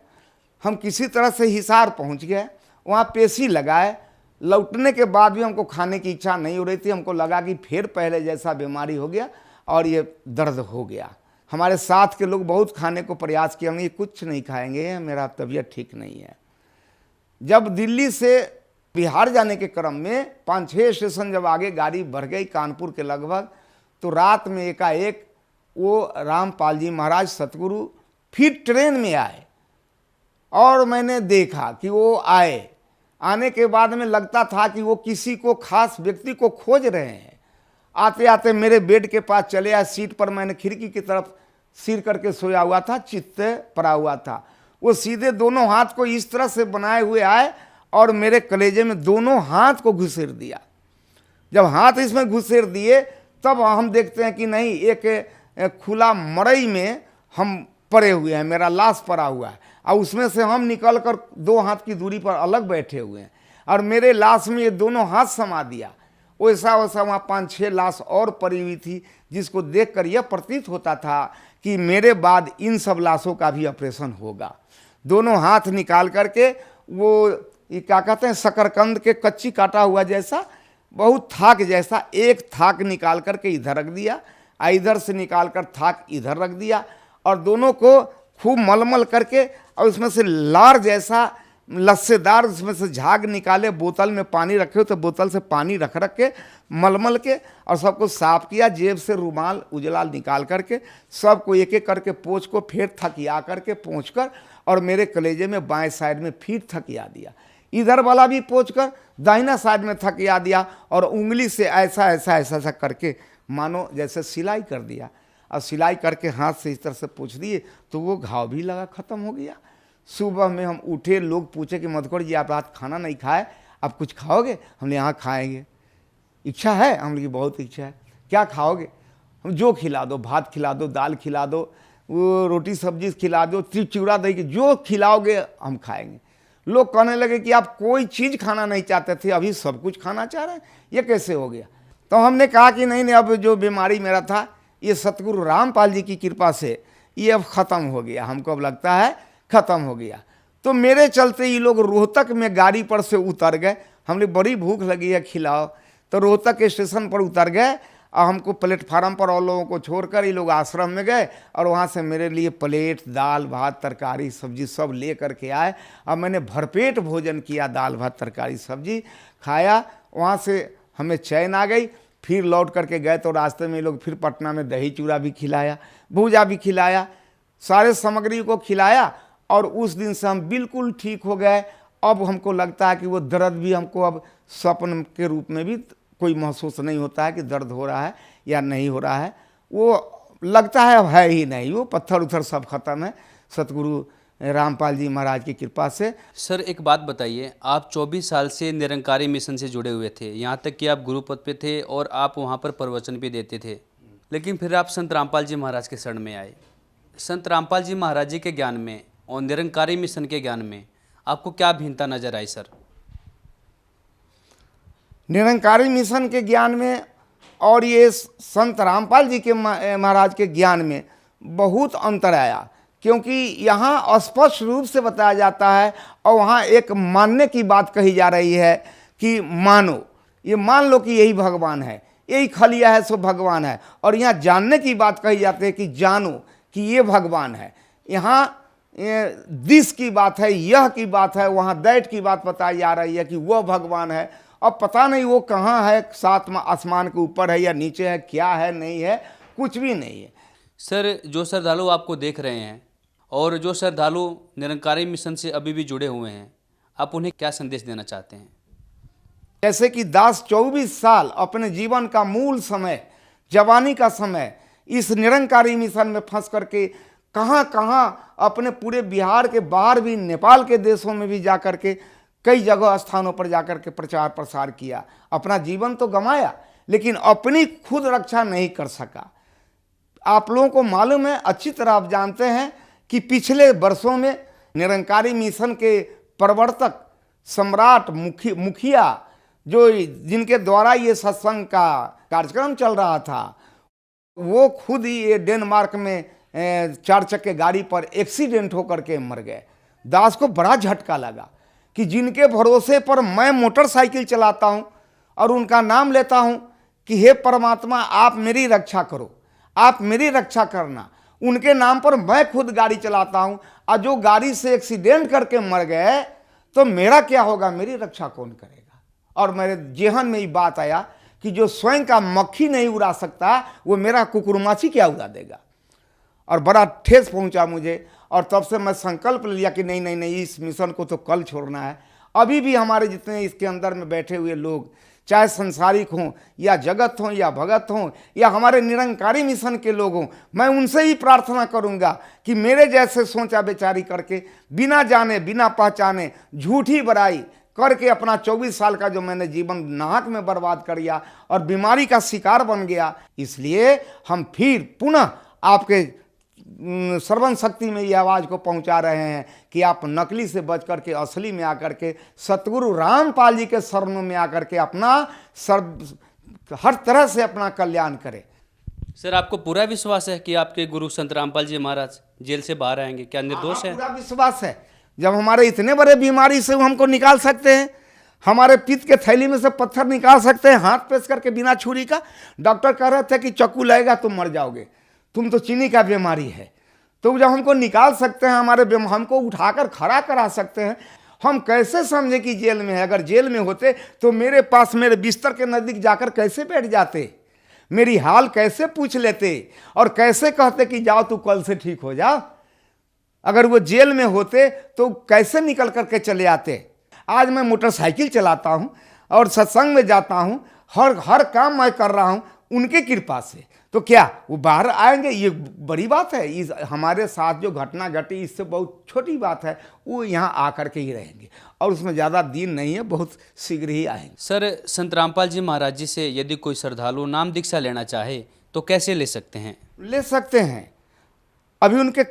हम किसी तरह से हिसार पहुंच गए, वहाँ पेशी लगाए। लौटने के बाद भी हमको खाने की इच्छा नहीं हो रही थी। हमको लगा कि फिर पहले जैसा बीमारी हो गया और ये दर्द हो गया। हमारे साथ के लोग बहुत खाने को प्रयास किया, ये कुछ नहीं खाएंगे, मेरा तबीयत ठीक नहीं है। जब दिल्ली से बिहार जाने के क्रम में 5-6 स्टेशन जब आगे गाड़ी बढ़ गई कानपुर के लगभग, तो रात में एकाएक वो रामपाल जी महाराज सतगुरु फिर ट्रेन में आए और मैंने देखा कि वो आए। आने के बाद में लगता था कि वो किसी को खास व्यक्ति को खोज रहे हैं। आते आते मेरे बेड के पास चले आए। सीट पर मैंने खिड़की की तरफ सिर करके सोया हुआ था, चित्त पड़ा हुआ था। वो सीधे दोनों हाथ को इस तरह से बनाए हुए आए और मेरे कलेजे में दोनों हाथ को घुसेड़ दिया। जब हाथ इसमें घुसेड़ दिए तब हम देखते हैं कि नहीं, एक खुला मड़ई में हम पड़े हुए हैं, मेरा लाश पड़ा हुआ है और उसमें से हम निकल कर 2 हाथ की दूरी पर अलग बैठे हुए हैं और मेरे लाश में ये दोनों हाथ समा दिया। वैसा वैसा वहाँ 5-6 लाश और पड़ी हुई थी, जिसको देखकर यह प्रतीत होता था कि मेरे बाद इन सब लाशों का भी ऑपरेशन होगा। दोनों हाथ निकाल करके वो ये क्या कहते हैं, शकरकंद के कच्ची काटा हुआ जैसा, बहुत थाक जैसा एक थाक निकाल करके इधर रख दिया, इधर से निकाल कर थाक इधर रख दिया और दोनों को खूब मलमल करके और उसमें से लार जैसा लस्सेदार उसमें से झाग निकाले। बोतल में पानी रखे हो तो बोतल से पानी रख के मलमल के और सबको साफ किया। जेब से रुमाल उजला निकाल करके सबको एक एक करके पोंछ को फिर थकिया करके पोंछ कर और मेरे कलेजे में बाएं साइड में फिर थकिया दिया। इधर वाला भी पोंछ कर दाहिना साइड में थकिया दिया और उंगली से ऐसा ऐसा ऐसा ऐसा करके मानो जैसे सिलाई कर दिया और सिलाई करके हाथ से इस तरह से पोंछ दिए तो वो घाव भी लगा, ख़त्म हो गया। सुबह में हम उठे, लोग पूछे कि मधुकर जी आप रात खाना नहीं खाए, आप कुछ खाओगे? हमने यहाँ खाएंगे, इच्छा है? हम लोग बहुत इच्छा है। क्या खाओगे? हम जो खिला दो, भात खिला दो, दाल खिला दो, वो रोटी सब्जी खिला दो, चिवड़ा दही, जो खिलाओगे हम खाएंगे। लोग कहने लगे कि आप कोई चीज़ खाना नहीं चाहते थे, अभी सब कुछ खाना चाह रहे हैं, ये कैसे हो गया? तो हमने कहा कि नहीं नहीं, अब जो बीमारी मेरा था ये सतगुरु रामपाल जी की कृपा से ये अब ख़त्म हो गया, हमको अब लगता है ख़त्म हो गया। तो मेरे चलते ये लोग रोहतक में गाड़ी पर से उतर गए। हमने बड़ी भूख लगी है, खिलाओ। तो रोहतक के स्टेशन पर उतर गए और हमको प्लेटफार्म पर और लोगों को छोड़कर ये लोग आश्रम में गए और वहाँ से मेरे लिए प्लेट दाल भात तरकारी सब्जी सब ले करके आए और मैंने भरपेट भोजन किया, दाल भात तरकारी सब्जी खाया। वहाँ से हमें चैन आ गई। फिर लौट करके गए तो रास्ते में ये लोग फिर पटना में दही चूड़ा भी खिलाया, भूजा भी खिलाया, सारे सामग्री को खिलाया और उस दिन से हम बिल्कुल ठीक हो गए। अब हमको लगता है कि वो दर्द भी हमको अब स्वप्न के रूप में भी कोई महसूस नहीं होता है कि दर्द हो रहा है या नहीं हो रहा है। वो लगता है अब है ही नहीं, वो पत्थर उथर सब खत्म है सतगुरु रामपाल जी महाराज की कृपा से। सर एक बात बताइए, आप 24 साल से निरंकारी मिशन से जुड़े हुए थे, यहाँ तक कि आप गुरुपद पे थे और आप वहाँ पर प्रवचन भी देते थे, लेकिन फिर आप संत रामपाल जी महाराज के शरण में आए। संत रामपाल जी महाराज जी के ज्ञान में और निरंकारी मिशन के ज्ञान में आपको क्या भिन्नता नजर आई सर? निरंकारी मिशन के ज्ञान में और ये संत रामपाल जी के महाराज के ज्ञान में बहुत अंतर आया, क्योंकि यहाँ स्पष्ट रूप से बताया जाता है और वहाँ एक मानने की बात कही जा रही है कि मानो, ये मान लो कि यही भगवान है, यही खलिया है सो भगवान है। और यहाँ जानने की बात कही जाती है कि जानो कि ये भगवान है। यहाँ दिस की बात है, यह की बात है, वहाँ दैट की बात बताई जा रही है कि वह भगवान है। अब पता नहीं वो कहाँ है, सातवां आसमान के ऊपर है या नीचे है, क्या है नहीं है, कुछ भी नहीं है। सर जो श्रद्धालु आपको देख रहे हैं और जो श्रद्धालु निरंकारी मिशन से अभी भी जुड़े हुए हैं, आप उन्हें क्या संदेश देना चाहते हैं? जैसे कि दास 24 साल अपने जीवन का मूल समय, जवानी का समय इस निरंकारी मिशन में फंस करके कहाँ कहाँ अपने पूरे बिहार के बाहर भी, नेपाल के देशों में भी जा कर के कई जगह स्थानों पर जाकर के प्रचार प्रसार किया। अपना जीवन तो गंवाया लेकिन अपनी खुद रक्षा नहीं कर सका। आप लोगों को मालूम है, अच्छी तरह आप जानते हैं कि पिछले वर्षों में निरंकारी मिशन के प्रवर्तक सम्राट मुखिया जो जिनके द्वारा ये सत्संग का कार्यक्रम चल रहा था, वो खुद ही ये डेनमार्क में 4 चक्के गाड़ी पर एक्सीडेंट होकर के मर गए। दास को बड़ा झटका लगा कि जिनके भरोसे पर मैं मोटरसाइकिल चलाता हूँ और उनका नाम लेता हूँ कि हे परमात्मा आप मेरी रक्षा करो, आप मेरी रक्षा करना, उनके नाम पर मैं खुद गाड़ी चलाता हूँ और जो गाड़ी से एक्सीडेंट करके मर गए तो मेरा क्या होगा, मेरी रक्षा कौन करेगा। और मेरे जेहन में ये बात आया कि जो स्वयं का मक्खी नहीं उड़ा सकता वो मेरा कुकुरमाची क्या उड़ा देगा। और बड़ा ठेस पहुंचा मुझे, और तब से मैं संकल्प लिया कि नहीं नहीं नहीं, इस मिशन को तो कल छोड़ना है। अभी भी हमारे जितने इसके अंदर में बैठे हुए लोग, चाहे संसारिक हों या जगत हों या भगत हों या हमारे निरंकारी मिशन के लोग हों, मैं उनसे ही प्रार्थना करूंगा कि मेरे जैसे सोचा बेचारी करके, बिना जाने बिना पहचाने झूठी बड़ाई करके अपना 24 साल का जो मैंने जीवन नाहक में बर्बाद कर दिया और बीमारी का शिकार बन गया, इसलिए हम फिर पुनः आपके श्रवण शक्ति में ये आवाज़ को पहुंचा रहे हैं कि आप नकली से बच करके असली में आकर के सतगुरु रामपाल जी के शरणों में आकर के अपना हर तरह से अपना कल्याण करें। सर आपको पूरा विश्वास है कि आपके गुरु संत रामपाल जी महाराज जेल से बाहर आएंगे, क्या निर्दोष है? पूरा विश्वास है। जब हमारे इतने बड़े बीमारी से वो हमको निकाल सकते हैं, हमारे पित्त के थैली में से पत्थर निकाल सकते हैं हाथ पेश करके बिना छुरी का। डॉक्टर कह रहे थे कि चाकू लगेगा तुम मर जाओगे, तुम तो चीनी का बीमारी है। तो जब हमको निकाल सकते हैं, हमको उठाकर खड़ा करा सकते हैं, हम कैसे समझे कि जेल में है? अगर जेल में होते तो मेरे पास मेरे बिस्तर के नज़दीक जाकर कैसे बैठ जाते, मेरी हाल कैसे पूछ लेते और कैसे कहते कि जाओ तू कल से ठीक हो जा। अगर वो जेल में होते तो कैसे निकल करके चले आते। आज मैं मोटरसाइकिल चलाता हूँ और सत्संग में जाता हूँ, हर काम मैं कर रहा हूँ उनके कृपा से। तो क्या वो बाहर आएंगे? ये बड़ी बात है। इस हमारे साथ जो घटना घटी इससे बहुत छोटी बात है। वो यहाँ आकर के ही रहेंगे और उसमें ज़्यादा दिन नहीं है, बहुत शीघ्र ही आएंगे। सर संत रामपाल जी महाराज जी से यदि कोई श्रद्धालु नाम दीक्षा लेना चाहे तो कैसे ले सकते हैं? ले सकते हैं। अभी उनके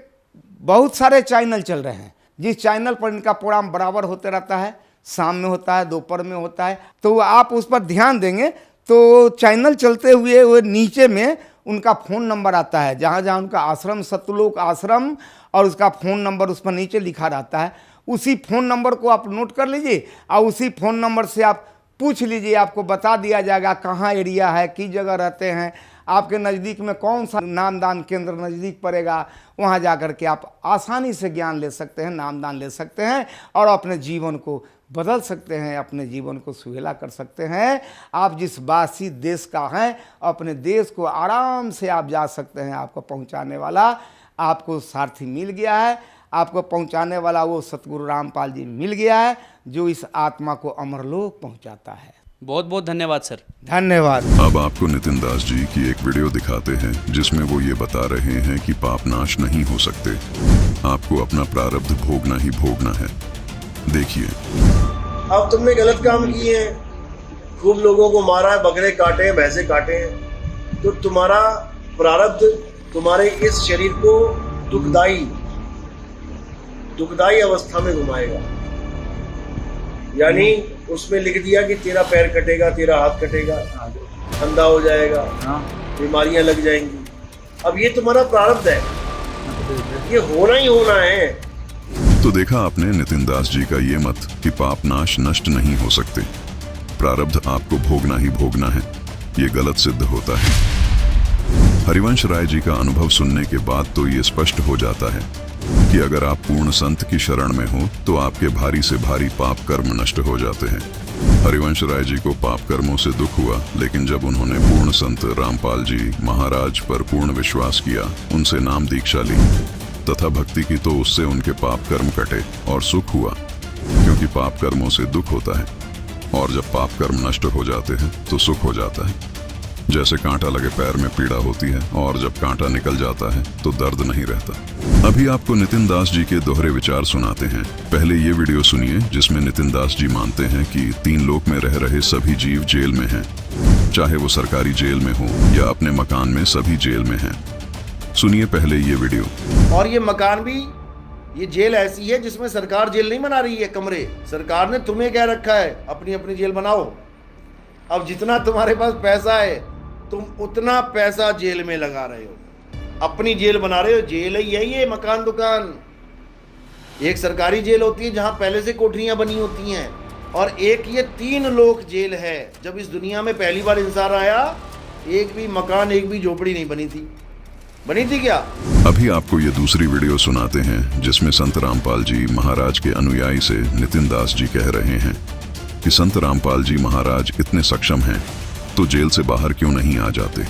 बहुत सारे चैनल चल रहे हैं, जिस चैनल पर इनका प्रोग्राम बराबर होते रहता है, शाम में होता है, दोपहर में होता है, तो आप उस पर ध्यान देंगे तो चैनल चलते हुए वो नीचे में उनका फ़ोन नंबर आता है, जहाँ जहाँ उनका आश्रम सतलोक आश्रम और उसका फ़ोन नंबर उस पर नीचे लिखा रहता है। उसी फ़ोन नंबर को आप नोट कर लीजिए और उसी फ़ोन नंबर से आप पूछ लीजिए, आपको बता दिया जाएगा कहाँ एरिया है, किस जगह रहते हैं, आपके नज़दीक में कौन सा नामदान केंद्र नज़दीक पड़ेगा। वहाँ जा कर के आप आसानी से ज्ञान ले सकते हैं, नामदान ले सकते हैं और अपने जीवन को बदल सकते हैं, अपने जीवन को सुहेला कर सकते हैं। आप जिस वासी देश का हैं, अपने देश को आराम से आप जा सकते हैं। आपको पहुंचाने वाला आपको सारथी मिल गया है, आपको पहुंचाने वाला वो सतगुरु रामपाल जी मिल गया है, जो इस आत्मा को अमरलोक पहुंचाता है। बहुत बहुत धन्यवाद सर। धन्यवाद। अब आपको नितिन दास जी की एक वीडियो दिखाते हैं जिसमें वो ये बता रहे हैं कि पाप नाश नहीं हो सकते, आपको अपना प्रारब्ध भोगना ही भोगना है। देखिए। अब तुमने गलत काम किए हैं, खूब लोगों को मारा है, बकरे काटे हैं, भैंसे काटे हैं, तो तुम्हारा प्रारब्ध तुम्हारे इस शरीर को दुखदाई अवस्था में घुमाएगा। यानी उसमें लिख दिया कि तेरा पैर कटेगा, तेरा हाथ कटेगा, अंधा हो जाएगा, बीमारियां लग जाएंगी। अब ये तुम्हारा प्रारब्ध है, ये होना ही होना है। तो देखा आपने नितिन दास जी का ये मत कि पाप नाश नष्ट नहीं हो सकते, प्रारब्ध आपको भोगना ही भोगना है, ये गलत सिद्ध होता है। हरिवंश राय जी का अनुभव सुनने के बाद तो ये स्पष्ट हो जाता है कि अगर आप पूर्ण संत की शरण में हो तो आपके भारी से भारी पाप कर्म नष्ट हो जाते हैं। हरिवंश राय जी को पाप कर्मों से दुख हुआ, लेकिन जब उन्होंने पूर्ण संत रामपाल जी महाराज पर पूर्ण विश्वास किया, उनसे नाम दीक्षा ली तथा भक्ति की, तो उससे उनके पाप कर्म कटे और सुख हुआ। क्योंकि पाप कर्मों से दुख होता है और जब पाप कर्म नष्ट हो जाते हैं तो सुख हो जाता है। जैसे कांटा लगे पैर में पीड़ा होती है और जब कांटा निकल जाता है तो दर्द नहीं रहता। अभी आपको नितिन दास जी के दोहरे विचार सुनाते हैं। पहले ये वीडियो सुनिए जिसमें नितिन दास जी मानते हैं कि 3 लोक में रह रहे सभी जीव जेल में हैं, चाहे वो सरकारी जेल में हो या अपने मकान में, सभी जेल में हैं। सुनिए पहले ये वीडियो। और ये मकान भी, ये जेल ऐसी है जिसमें सरकार जेल नहीं बना रही है कमरे, सरकार ने तुम्हें क्या रखा है, अपनी अपनी जेल बनाओ। अब जितना तुम्हारे पास पैसा है तुम उतना पैसा जेल में लगा रहे हो। अपनी जेल बना रहे हो। जेल ही है ये, मकान दुकान। एक सरकारी जेल होती है जहां पहले से कोठरियां बनी होती हैं, और एक ये 3 लोक जेल है। जब इस दुनिया में पहली बार इंसान आया, एक भी मकान, एक भी झोपड़ी नहीं बनी थी। बनी थी क्या? अभी आपको ये दूसरी वीडियो सुनाते हैं जिसमें संत रामपाल जी महाराज के अनुयायी से नितिन दास जी कह रहे हैं कि संत रामपाल जी महाराज इतने सक्षम हैं तो जेल से बाहर क्यों नहीं आ जाते।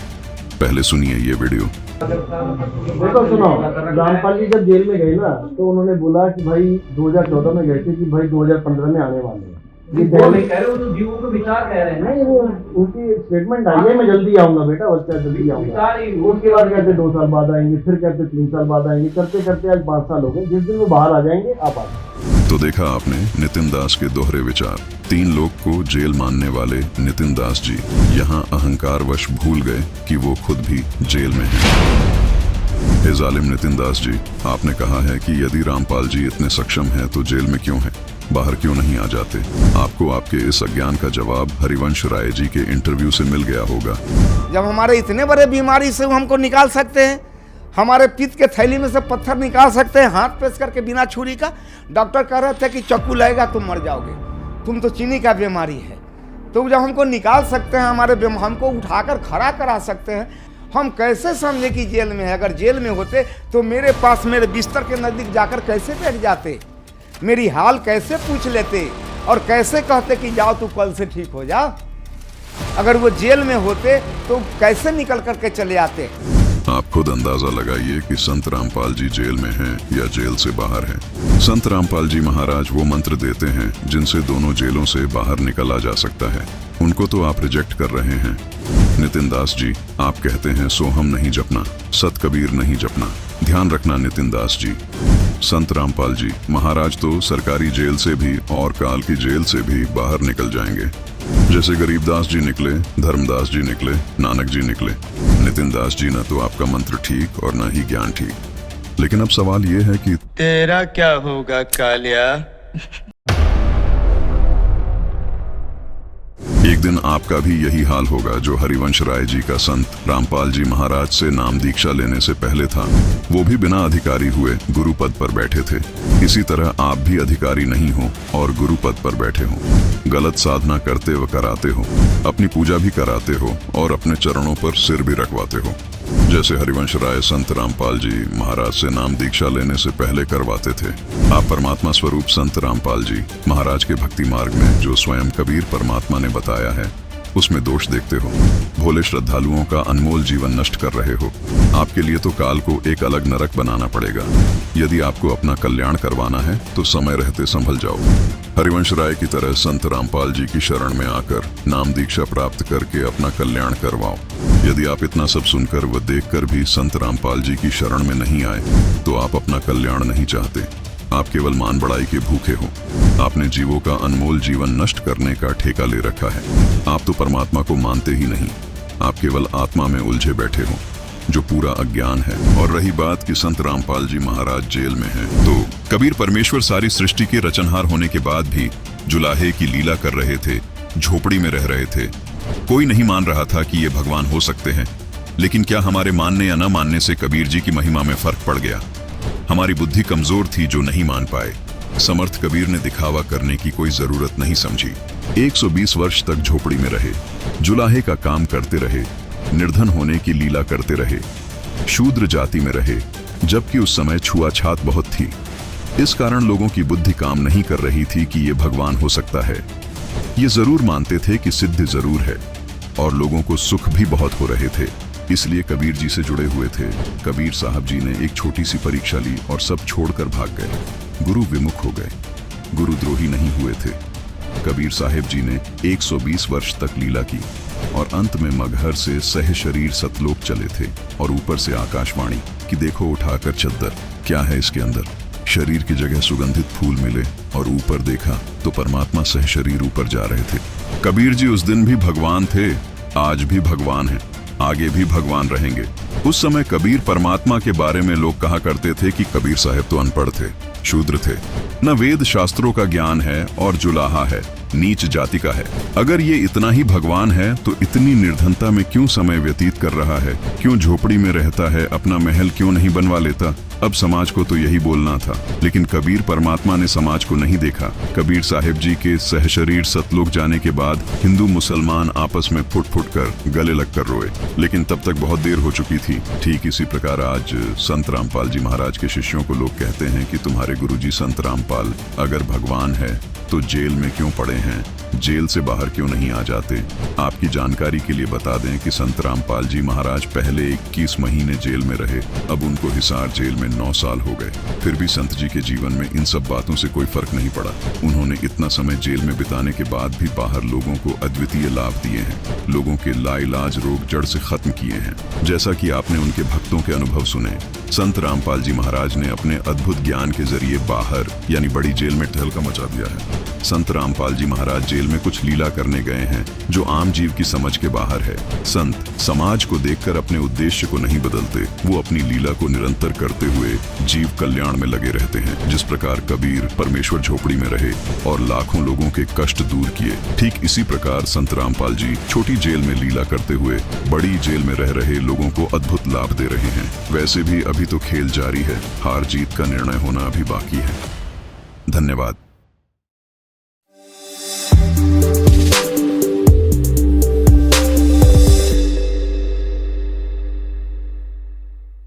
पहले सुनिए ये वीडियो। देखो सुनो, रामपाल जी जब जेल में गए ना, तो उन्होंने बोला कि भाई 2014 में गए थे कि भाई 2015 में आने वाले हैं। ये कह रहे हो तो जीवों को विचार कह रहे हैं। नहीं, वो उनकी स्टेटमेंट आई है, मैं जल्दी आऊंगा बेटा, बच्चा जल्दी आऊंगा। उसके बाद कहते 2 साल बाद आएंगे, फिर कहते 3 साल बाद आएंगे, करते करते आज 5 साल हो गए। जिस दिन वो बाहर आ जाएंगे आप आ जाएंगे। तो देखा आपने नितिन दास के दोहरे विचार। 3 लोग को जेल मानने वाले नितिन दास जी यहाँ अहंकारवश भूल गए कि वो खुद भी जेल में हैं। हे जालिम नितिन दास जी, आपने कहा है कि यदि रामपाल जी इतने सक्षम हैं तो जेल में क्यों हैं, बाहर क्यों नहीं आ जाते। आपको आपके इस अज्ञान का जवाब हरिवंश राय जी के इंटरव्यू से मिल गया होगा। जब हमारे इतने बड़े बीमारी से वो हमको निकाल सकते हैं, हमारे पित्त के थैली में से पत्थर निकाल सकते हैं हाथ प्रेस करके बिना छुरी का। डॉक्टर कह रहे थे कि चाकू लगेगा तुम मर जाओगे, तुम तो चीनी का बीमारी है। तो जब हमको निकाल सकते हैं, हमको उठाकर खड़ा करा सकते हैं, हम कैसे समझे कि जेल में है। अगर जेल में होते तो मेरे पास मेरे बिस्तर के नज़दीक जाकर कैसे बैठ जाते, मेरी हाल कैसे पूछ लेते और कैसे कहते कि जाओ तू कल से ठीक हो जा। अगर वो जेल में होते तो कैसे निकल करके चले आते। आप खुद अंदाजा लगाइए कि संत रामपाल जी जेल में हैं या जेल से बाहर हैं। संत रामपाल जी महाराज वो मंत्र देते हैं जिनसे दोनों जेलों से बाहर निकला जा सकता है। उनको तो आप रिजेक्ट कर रहे हैं। नितिन दास जी, आप कहते हैं सोहम नहीं जपना, सत कबीर नहीं जपना। ध्यान रखना नितिन दास जी, संत रामपाल जी महाराज तो सरकारी जेल से भी और काल की जेल से भी बाहर निकल जाएंगे। जैसे गरीबदास जी निकले, धर्मदास जी निकले, नानक जी निकले। नितिन दास जी, न तो आपका मंत्र ठीक और न ही ज्ञान ठीक। लेकिन अब सवाल ये है कि तेरा क्या होगा कालिया। एक दिन आपका भी यही हाल होगा जो हरिवंश राय जी का संत रामपाल जी महाराज से नाम दीक्षा लेने से पहले था। वो भी बिना अधिकारी हुए गुरु पद पर बैठे थे। इसी तरह आप भी अधिकारी नहीं हो और गुरु पद पर बैठे हो, गलत साधना करते व कराते हो, अपनी पूजा भी कराते हो और अपने चरणों पर सिर भी रखवाते हो। जैसे हरिवंश राय संत रामपाल जी महाराज से नाम दीक्षा लेने से पहले करवाते थे। आप परमात्मा स्वरूप संत रामपाल जी महाराज के भक्ति मार्ग में जो स्वयं कबीर परमात्मा ने बताया है उसमें दोष देखते हो। भोले श्रद्धालुओं का अनमोल जीवन नष्ट कर रहे हो। आपके लिए तो काल को एक अलग नरक बनाना पड़ेगा। यदि आपको अपना कल्याण करवाना है तो समय रहते संभल जाओ। हरिवंश राय की तरह संत रामपाल जी की शरण में आकर नाम दीक्षा प्राप्त करके अपना कल्याण करवाओ। यदि आप इतना सब सुनकर व देखकर भी संत रामपाल जी की शरण में नहीं आए तो आप अपना कल्याण नहीं चाहते। आप केवल मान बढ़ाई के भूखे हो। आपने जीवों का अनमोल जीवन नष्ट करने का ठेका ले रखा है। आप तो परमात्मा को मानते ही नहीं। आप केवल आत्मा में उलझे बैठे हो जो पूरा अज्ञान है। और रही बात कि संत रामपाल जी महाराज जेल में हैं, तो कबीर परमेश्वर सारी सृष्टि के रचनहार होने के बाद भी जुलाहे की लीला कर रहे थे, झोपड़ी में रह रहे थे। कोई नहीं मान रहा था कि ये भगवान हो सकते हैं। लेकिन क्या हमारे मानने या न मानने से कबीर जी की महिमा में फर्क पड़ गया? हमारी बुद्धि कमजोर थी जो नहीं मान पाए। समर्थ कबीर ने दिखावा करने की कोई जरूरत नहीं समझी। 120 वर्ष तक झोपड़ी में रहे, जुलाहे का काम करते रहे, निर्धन होने की लीला करते रहे, शूद्र जाति में रहे, जबकि उस समय छुआछात बहुत थी। इस कारण लोगों की बुद्धि काम नहीं कर रही थी कि ये भगवान हो सकता है। ये जरूर मानते थे कि सिद्ध जरूर है और लोगों को सुख भी बहुत हो रहे थे। इसलिए कबीर जी से जुड़े हुए थे। कबीर साहब जी ने एक छोटी सी परीक्षा ली और सब छोड़कर भाग गए। गुरु विमुख हो गए, गुरुद्रोही नहीं हुए थे। कबीर साहिब जी ने 120 वर्ष तक लीला की और अंत में मगहर से सह शरीर सतलोक चले थे और ऊपर से आकाशवाणी कि देखो उठाकर चद्दर, क्या है इसके अंदर। शरीर की जगह सुगंधित फूल मिले और ऊपर देखा तो परमात्मा सह शरीर ऊपर जा रहे थे। कबीर जी उस दिन भी भगवान थे, आज भी भगवान हैं, आगे भी भगवान रहेंगे। उस समय कबीर परमात्मा के बारे में लोग कहा करते थे कि कबीर साहब तो अनपढ़ थे, शूद्र थे, न वेद शास्त्रों का ज्ञान है और जुलाहा है। नीच जाति का है। अगर ये इतना ही भगवान है तो इतनी निर्धनता में क्यों समय व्यतीत कर रहा है? क्यों झोपड़ी में रहता है? अपना महल क्यों नहीं बनवा लेता? अब समाज को तो यही बोलना था, लेकिन कबीर परमात्मा ने समाज को नहीं देखा। कबीर साहिब जी के सहशरीर सतलोक जाने के बाद हिंदू मुसलमान आपस में फुट फुट कर गले लगकर रोए, लेकिन तब तक बहुत देर हो चुकी थी। ठीक इसी प्रकार आज संत रामपाल जी महाराज के शिष्यों को लोग कहते हैं कि तुम्हारे गुरुजी संत रामपाल अगर भगवान है तो जेल में क्यों पड़े हैं, जेल से बाहर क्यों नहीं आ जाते? आपकी जानकारी के लिए बता दें कि संत रामपाल जी महाराज पहले 21 महीने जेल में रहे, अब उनको हिसार जेल में 9 साल हो गए। फिर भी संत जी के जीवन में इन सब बातों से कोई फर्क नहीं पड़ा। उन्होंने इतना समय जेल में बिताने के बाद भी बाहर लोगों को अद्वितीय लाभ दिए हैं, लोगों के लाइलाज रोग जड़ से खत्म किए हैं। जैसा कि आपने उनके भक्तों के अनुभव सुने, संत रामपाल जी महाराज ने अपने अद्भुत ज्ञान के जरिए बाहर यानी बड़ी जेल में तहलका मचा दिया है। संत रामपाल जी महाराज जेल में कुछ लीला करने गए हैं जो आम जीव की समझ के बाहर है। संत समाज को देखकर अपने उद्देश्य को नहीं बदलते, वो अपनी लीला को निरंतर करते हुए जीव कल्याण में लगे रहते हैं। जिस प्रकार कबीर परमेश्वर झोपड़ी में रहे और लाखों लोगों के कष्ट दूर किए, ठीक इसी प्रकार संत रामपाल जी छोटी जेल में लीला करते हुए बड़ी जेल में रह रहे लोगों को अद्भुत लाभ दे रहे हैं। वैसे भी अभी तो खेल जारी है, हार जीत का निर्णय होना अभी बाकी है। धन्यवाद।